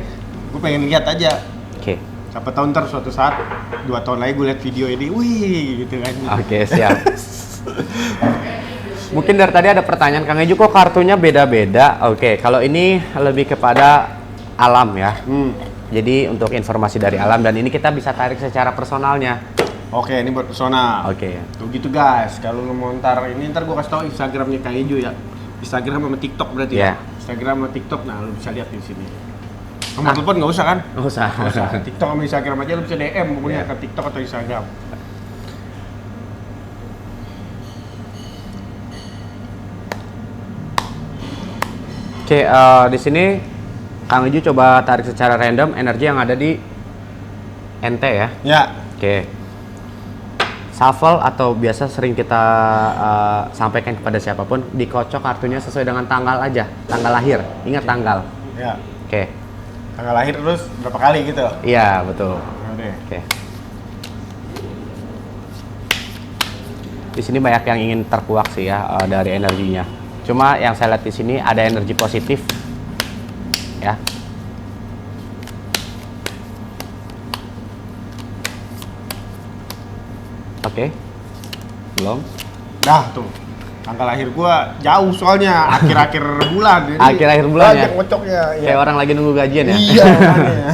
[SPEAKER 1] Gue pengen lihat aja.
[SPEAKER 2] Oke.
[SPEAKER 1] Siapa tahu ntar suatu saat 2 tahun lagi gue lihat video ini, wih gitu kan.
[SPEAKER 2] Oke, siap. Mungkin dari tadi ada pertanyaan Kang Eju kok kartunya beda-beda. Oke, kalau ini lebih kepada alam ya. Jadi untuk informasi dari alam dan ini kita bisa tarik secara personalnya.
[SPEAKER 1] Oke, ini buat personal.
[SPEAKER 2] Oke.
[SPEAKER 1] Tuh gitu guys, kalau lu mau ntar gue kasih tau Instagramnya Kang Eju ya. Instagram sama TikTok berarti
[SPEAKER 2] Iya.
[SPEAKER 1] ya. Instagram sama TikTok, nah lu bisa lihat di sini. Nomor telepon nggak usah kan?
[SPEAKER 2] Nggak usah.
[SPEAKER 1] Nggak usah. TikTok sama Instagram aja lu bisa DM pokoknya
[SPEAKER 2] Iya.
[SPEAKER 1] ke TikTok atau Instagram.
[SPEAKER 2] Oke, di sini Kang Eju coba tarik secara random energi yang ada di NT ya.
[SPEAKER 1] Ya.
[SPEAKER 2] Oke. shuffle atau biasa sering kita sampaikan kepada siapapun, dikocok kartunya sesuai dengan tanggal aja, tanggal lahir. Ingat tanggal.
[SPEAKER 1] Ya.
[SPEAKER 2] Oke.
[SPEAKER 1] Tanggal lahir terus berapa kali gitu?
[SPEAKER 2] Iya, betul.
[SPEAKER 1] Oke.
[SPEAKER 2] Di sini banyak yang ingin terkuak sih ya dari energinya. Cuma yang saya lihat di sini ada energi positif, ya. Oke, belum.
[SPEAKER 1] Dah tuh. Tanggal lahir gua jauh soalnya akhir-akhir bulan. Jadi
[SPEAKER 2] Akhir-akhir bulan ya?
[SPEAKER 1] banyak ngocoknya. Ya.
[SPEAKER 2] Kayak orang lagi nunggu gajian ya.
[SPEAKER 1] Iya. Makanya.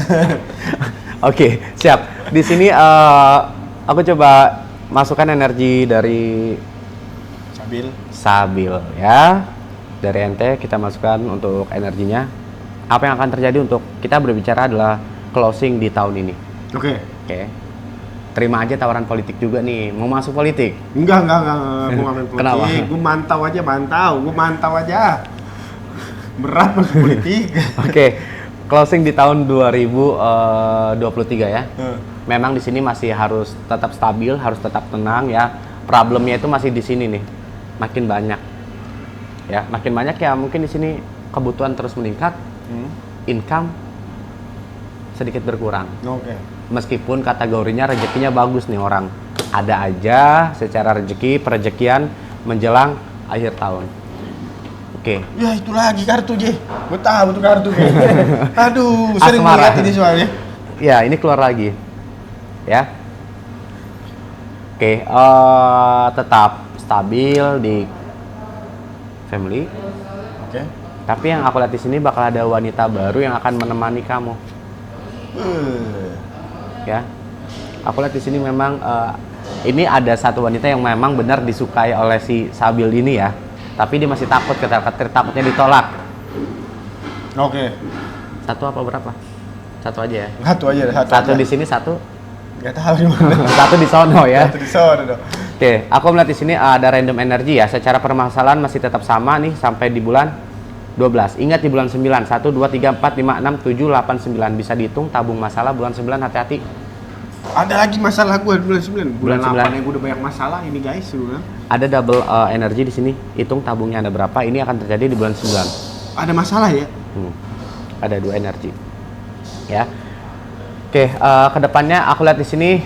[SPEAKER 2] Oke, siap. Di sini aku coba masukkan energi dari Sabil ya. Dari ente kita masukkan untuk energinya. Apa yang akan terjadi untuk kita berbicara adalah closing di tahun ini.
[SPEAKER 1] Oke.
[SPEAKER 2] Terima aja tawaran politik juga nih. Mau masuk politik?
[SPEAKER 1] Enggak. Gua nggak main politik.
[SPEAKER 2] Kenapa?
[SPEAKER 1] Gua mantau aja. Berat masuk politik.
[SPEAKER 2] Oke. Closing di tahun 2023 ya. Memang di sini masih harus tetap stabil, harus tetap tenang ya. Problemnya itu masih di sini nih. Makin banyak. Ya, makin banyak ya mungkin di sini kebutuhan terus meningkat. Income sedikit berkurang.
[SPEAKER 1] Oke.
[SPEAKER 2] Meskipun kategorinya rezekinya bagus nih orang. Ada aja secara rezeki, perezekian menjelang akhir tahun. Oke.
[SPEAKER 1] Ya itu lagi kartu J. Gue tahu tuh kartu. Aduh, sering
[SPEAKER 2] Asmara.
[SPEAKER 1] lihat ini soalnya.
[SPEAKER 2] Ya, ini keluar lagi. Ya. Oke, tetap stabil di family.
[SPEAKER 1] Oke.
[SPEAKER 2] Tapi yang aku lihat di sini bakal ada wanita baru yang akan menemani kamu. Ya. Aku lihat di sini memang ini ada satu wanita yang memang benar disukai oleh si Sabil ini ya. Tapi dia masih takut, takutnya ditolak.
[SPEAKER 1] Oke.
[SPEAKER 2] Satu apa berapa? Satu aja ya.
[SPEAKER 1] Satu
[SPEAKER 2] Di sini satu.
[SPEAKER 1] Gak tahu di mana.
[SPEAKER 2] Satu di sono ya.
[SPEAKER 1] Satu di sono dong.
[SPEAKER 2] Oke, aku melihat di sini ada random energi ya. Secara permasalahan masih tetap sama nih sampai di bulan 12. Ingat di bulan 9. 1 2 3 4 5 6 7 8 9 bisa dihitung tabung masalah bulan 9 hati-hati.
[SPEAKER 1] Ada lagi masalah gue bulan 9.
[SPEAKER 2] Bulan 9
[SPEAKER 1] ya gue udah banyak masalah ini guys sebenarnya.
[SPEAKER 2] Ada double energi di sini. Hitung tabungnya ada berapa. Ini akan terjadi di bulan 9.
[SPEAKER 1] Ada masalah ya?
[SPEAKER 2] Ada 2 energi. Ya. Oke, kedepannya aku lihat di sini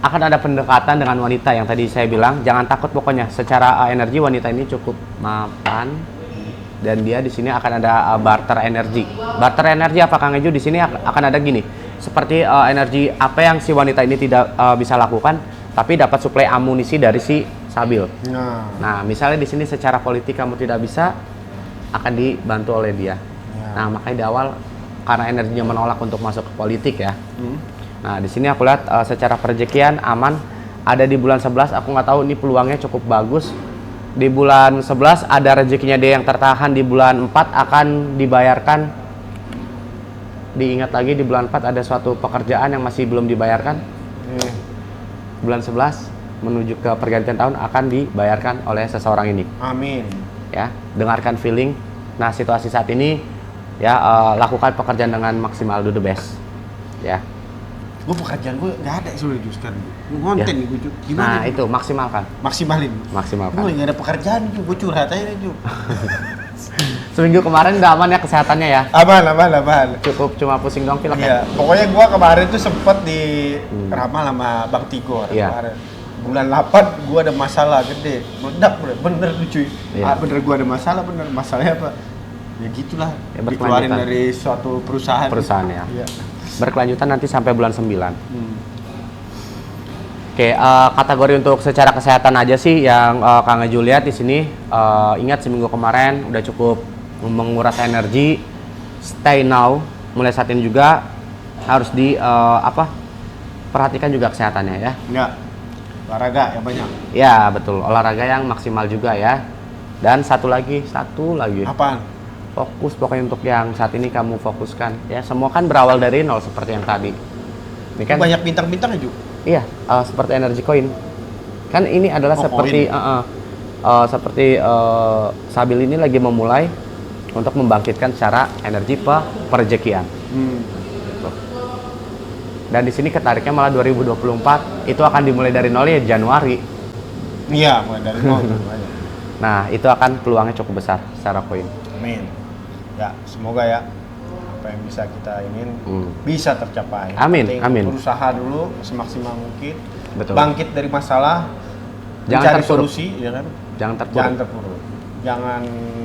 [SPEAKER 2] akan ada pendekatan dengan wanita yang tadi saya bilang. Jangan takut pokoknya. Secara energi wanita ini cukup mapan dan dia di sini akan ada barter energi. Barter energi apa Kang Eju? Di sini akan ada gini. Seperti energi apa yang si wanita ini tidak bisa lakukan, tapi dapat suplai amunisi dari si Sabil. Nah, misalnya di sini secara politik kamu tidak bisa, akan dibantu oleh dia. Nah, makanya di awal karena energinya menolak untuk masuk ke politik ya. Nah, di sini aku lihat secara perezekian aman. Ada di bulan 11, aku nggak tahu ini peluangnya cukup bagus. Di bulan 11 ada rezekinya dia yang tertahan, di bulan 4 akan dibayarkan. Diingat lagi di bulan 4 ada suatu pekerjaan yang masih belum dibayarkan. Bulan 11 menuju ke pergantian tahun akan dibayarkan oleh seseorang ini.
[SPEAKER 1] Amin.
[SPEAKER 2] Ya, dengarkan feeling. Nah, situasi saat ini ya lakukan pekerjaan dengan maksimal, do the best. Ya.
[SPEAKER 1] Gue pekerjaan gue nggak ada sebenarnya sekarang. Gue ngonten nih gue gimana?
[SPEAKER 2] Nah, itu maksimalkan.
[SPEAKER 1] Maksimalin. Gue nggak ada pekerjaan gue curhat aja nih
[SPEAKER 2] Seminggu kemarin udah aman ya kesehatannya ya?
[SPEAKER 1] Aman.
[SPEAKER 2] Cukup cuma pusing dong pilek
[SPEAKER 1] ya? Pokoknya gue kemarin tuh sempet di ramal sama Bang Tigor kemarin. Bulan 8 gue ada masalah gede, meledak bener tuh cuy. Bener gue ada masalah, masalahnya apa? Ya gitulah, dikeluarin dari suatu perusahaan.
[SPEAKER 2] Ya. Berkelanjutan nanti sampai bulan 9. Oke, kategori untuk secara kesehatan aja sih yang Kang Eju lihat di sini. Ingat seminggu kemarin udah cukup menguras energi. Stay now, mulai saat ini juga harus perhatikan juga kesehatannya ya.
[SPEAKER 1] Olahraga yang banyak.
[SPEAKER 2] Ya betul, olahraga yang maksimal juga ya. Dan satu lagi.
[SPEAKER 1] Apaan?
[SPEAKER 2] Fokus pokoknya untuk yang saat ini kamu fokuskan ya. Semua kan berawal dari nol seperti yang tadi. Ini kan
[SPEAKER 1] banyak bintang-bintang aja.
[SPEAKER 2] Iya, seperti energi koin. Kan ini adalah seperti Sabil ini lagi memulai untuk membangkitkan secara energi perezekian. Dan di sini ketariknya malah 2024 itu akan dimulai dari nol ya Januari.
[SPEAKER 1] Iya, mulai dari nol. Aja.
[SPEAKER 2] Nah, itu akan peluangnya cukup besar secara koin.
[SPEAKER 1] Amin. Ya, semoga ya apa yang bisa kita ingin bisa tercapai.
[SPEAKER 2] Amin,
[SPEAKER 1] Penting
[SPEAKER 2] amin.
[SPEAKER 1] Berusaha dulu semaksimal mungkin.
[SPEAKER 2] Betul.
[SPEAKER 1] Bangkit dari masalah.
[SPEAKER 2] Jangan
[SPEAKER 1] mencari
[SPEAKER 2] terpuruk.
[SPEAKER 1] solusi, ya kan?
[SPEAKER 2] Jangan terpuruk.
[SPEAKER 1] Jangan terpuruk. Jangan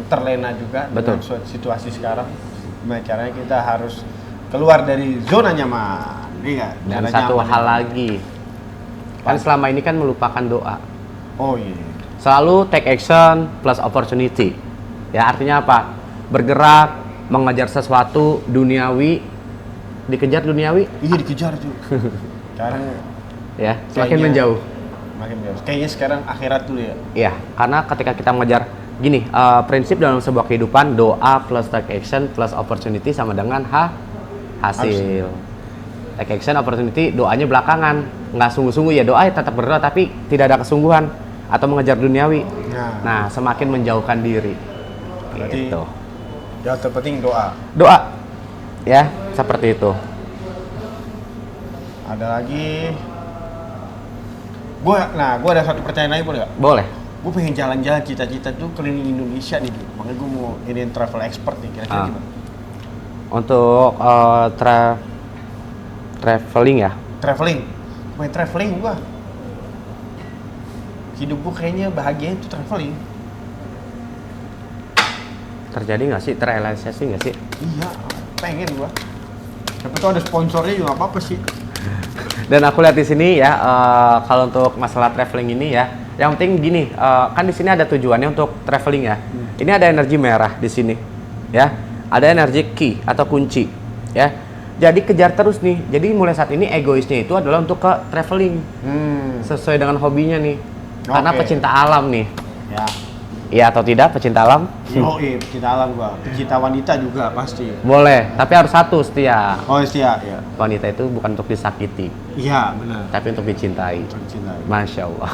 [SPEAKER 1] terlena juga
[SPEAKER 2] Betul.
[SPEAKER 1] dengan situasi sekarang. Gimana caranya kita harus keluar dari zona nyaman. Iya.
[SPEAKER 2] Dan
[SPEAKER 1] Zona
[SPEAKER 2] satu
[SPEAKER 1] nyaman
[SPEAKER 2] hal
[SPEAKER 1] itu.
[SPEAKER 2] lagi, kan selama ini kan melupakan doa.
[SPEAKER 1] Oh iya.
[SPEAKER 2] Selalu take action plus opportunity. Ya artinya apa? Bergerak, mengejar sesuatu duniawi, dikejar duniawi,
[SPEAKER 1] Iya dikejar tuh. Sekarang
[SPEAKER 2] ya semakin
[SPEAKER 1] Kayaknya-
[SPEAKER 2] menjauh.
[SPEAKER 1] makin jauh. Kayaknya sekarang akhirat dulu ya.
[SPEAKER 2] Iya, karena ketika kita mengejar gini, prinsip dalam sebuah kehidupan doa plus take action plus opportunity sama dengan hasil. Take action, opportunity, doanya belakangan, nggak sungguh-sungguh ya doa ya tetap berdoa tapi tidak ada kesungguhan atau mengejar duniawi. Nah, semakin menjauhkan diri.
[SPEAKER 1] Berarti-
[SPEAKER 2] Gitu.
[SPEAKER 1] Yang terpenting doa.
[SPEAKER 2] Doa, ya seperti itu.
[SPEAKER 1] Ada lagi. Gua ada satu pertanyaan lagi boleh gak?
[SPEAKER 2] Boleh.
[SPEAKER 1] Gue pengen jalan-jalan cita-cita tuh keliling Indonesia nih, Du. Makanya gue mau jadiin travel expert nih, kira-kira
[SPEAKER 2] Ah.
[SPEAKER 1] gimana?
[SPEAKER 2] Untuk traveling ya.
[SPEAKER 1] Traveling, main traveling gue. Hidup gue kayaknya bahagia itu traveling.
[SPEAKER 2] Terjadi nggak sih, terrealisasi nggak sih?
[SPEAKER 1] Iya, pengen gue. Tapi tuh ada sponsornya juga nggak apa-apa sih.
[SPEAKER 2] Dan aku lihat di sini ya, kalau untuk masalah traveling ini ya, yang penting gini, kan di sini ada tujuannya untuk traveling ya. Ini ada energi merah di sini, ya. Ada energi key atau kunci, ya. Jadi kejar terus nih. Jadi mulai saat ini egoisnya itu adalah untuk ke traveling, sesuai dengan hobinya nih. Karena
[SPEAKER 1] Oke.
[SPEAKER 2] pecinta alam nih.
[SPEAKER 1] Ya,
[SPEAKER 2] Iya atau tidak pecinta alam?
[SPEAKER 1] pecinta alam gue. Pecinta wanita juga pasti.
[SPEAKER 2] Boleh, tapi harus satu setia.
[SPEAKER 1] Oh iya, ya.
[SPEAKER 2] Wanita itu bukan untuk disakiti,
[SPEAKER 1] Iya, benar.
[SPEAKER 2] tapi untuk dicintai.
[SPEAKER 1] Pecinta.
[SPEAKER 2] Masya Allah.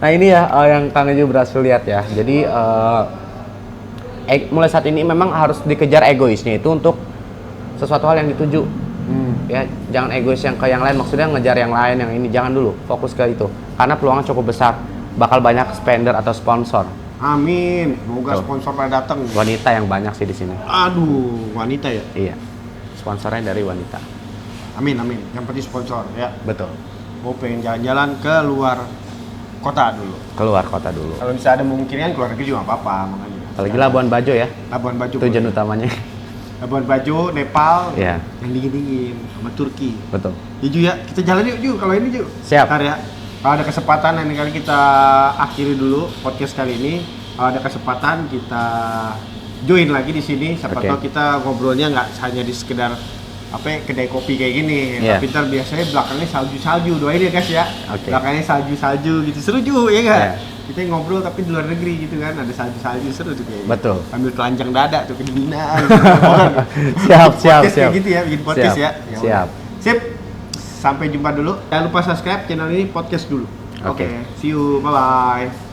[SPEAKER 2] Nah ini ya yang Kang Eju berhasil lihat ya. Jadi mulai saat ini memang harus dikejar egoisnya itu untuk sesuatu hal yang dituju. Ya jangan egois yang ke yang lain. Maksudnya ngejar yang lain, yang ini jangan dulu. Fokus ke itu. Karena peluangnya cukup besar. Bakal banyak spender atau sponsor.
[SPEAKER 1] Amin. Semoga
[SPEAKER 2] Tuh.
[SPEAKER 1] sponsor pada datang.
[SPEAKER 2] Wanita yang banyak sih di sini.
[SPEAKER 1] Aduh, wanita ya.
[SPEAKER 2] Iya. Sponsornya dari wanita.
[SPEAKER 1] Amin, amin. Yang penting sponsor ya.
[SPEAKER 2] Betul.
[SPEAKER 1] Gue pengen jalan-jalan ke luar kota dulu.
[SPEAKER 2] Keluar kota dulu.
[SPEAKER 1] Kalau bisa ada memungkinkan keluar negeri juga nggak apa-apa makanya.
[SPEAKER 2] Apalagi Labuan Bajo ya.
[SPEAKER 1] Labuan Bajo.
[SPEAKER 2] Tujuan
[SPEAKER 1] boleh.
[SPEAKER 2] utamanya.
[SPEAKER 1] Labuan Bajo, Nepal,
[SPEAKER 2] Iya.
[SPEAKER 1] yang dingin-dingin sama Turki.
[SPEAKER 2] Betul.
[SPEAKER 1] Ya Ju ya, kita jalan yuk Ju kalau ini Ju.
[SPEAKER 2] Siap.
[SPEAKER 1] Ntar ya. Kalau ada kesempatan lain kali kita akhiri dulu podcast kali ini. Kalau ada kesempatan kita join lagi di sini. Siapa
[SPEAKER 2] Oke.
[SPEAKER 1] tahu kita ngobrolnya nggak hanya di sekedar apa ya, kedai kopi kayak gini.
[SPEAKER 2] Iya.
[SPEAKER 1] Tapi ntar biasanya belakangnya salju-salju. Doain ya guys ya.
[SPEAKER 2] Oke.
[SPEAKER 1] Belakangnya salju-salju gitu. Seru Ju ya nggak?
[SPEAKER 2] Iya.
[SPEAKER 1] Kita ngobrol tapi di luar negeri gitu kan. Ada salju-salju seru tuh kayaknya.
[SPEAKER 2] Betul.
[SPEAKER 1] Ambil telanjang dada tuh kedinginan.
[SPEAKER 2] Siap,
[SPEAKER 1] Podcast
[SPEAKER 2] siap,
[SPEAKER 1] kayak
[SPEAKER 2] siap.
[SPEAKER 1] gitu ya, bikin podcast
[SPEAKER 2] Siap,
[SPEAKER 1] ya.
[SPEAKER 2] siap.
[SPEAKER 1] Sip. Sampai jumpa dulu. Jangan lupa subscribe channel ini podcast dulu.
[SPEAKER 2] Oke.
[SPEAKER 1] See you. Bye bye.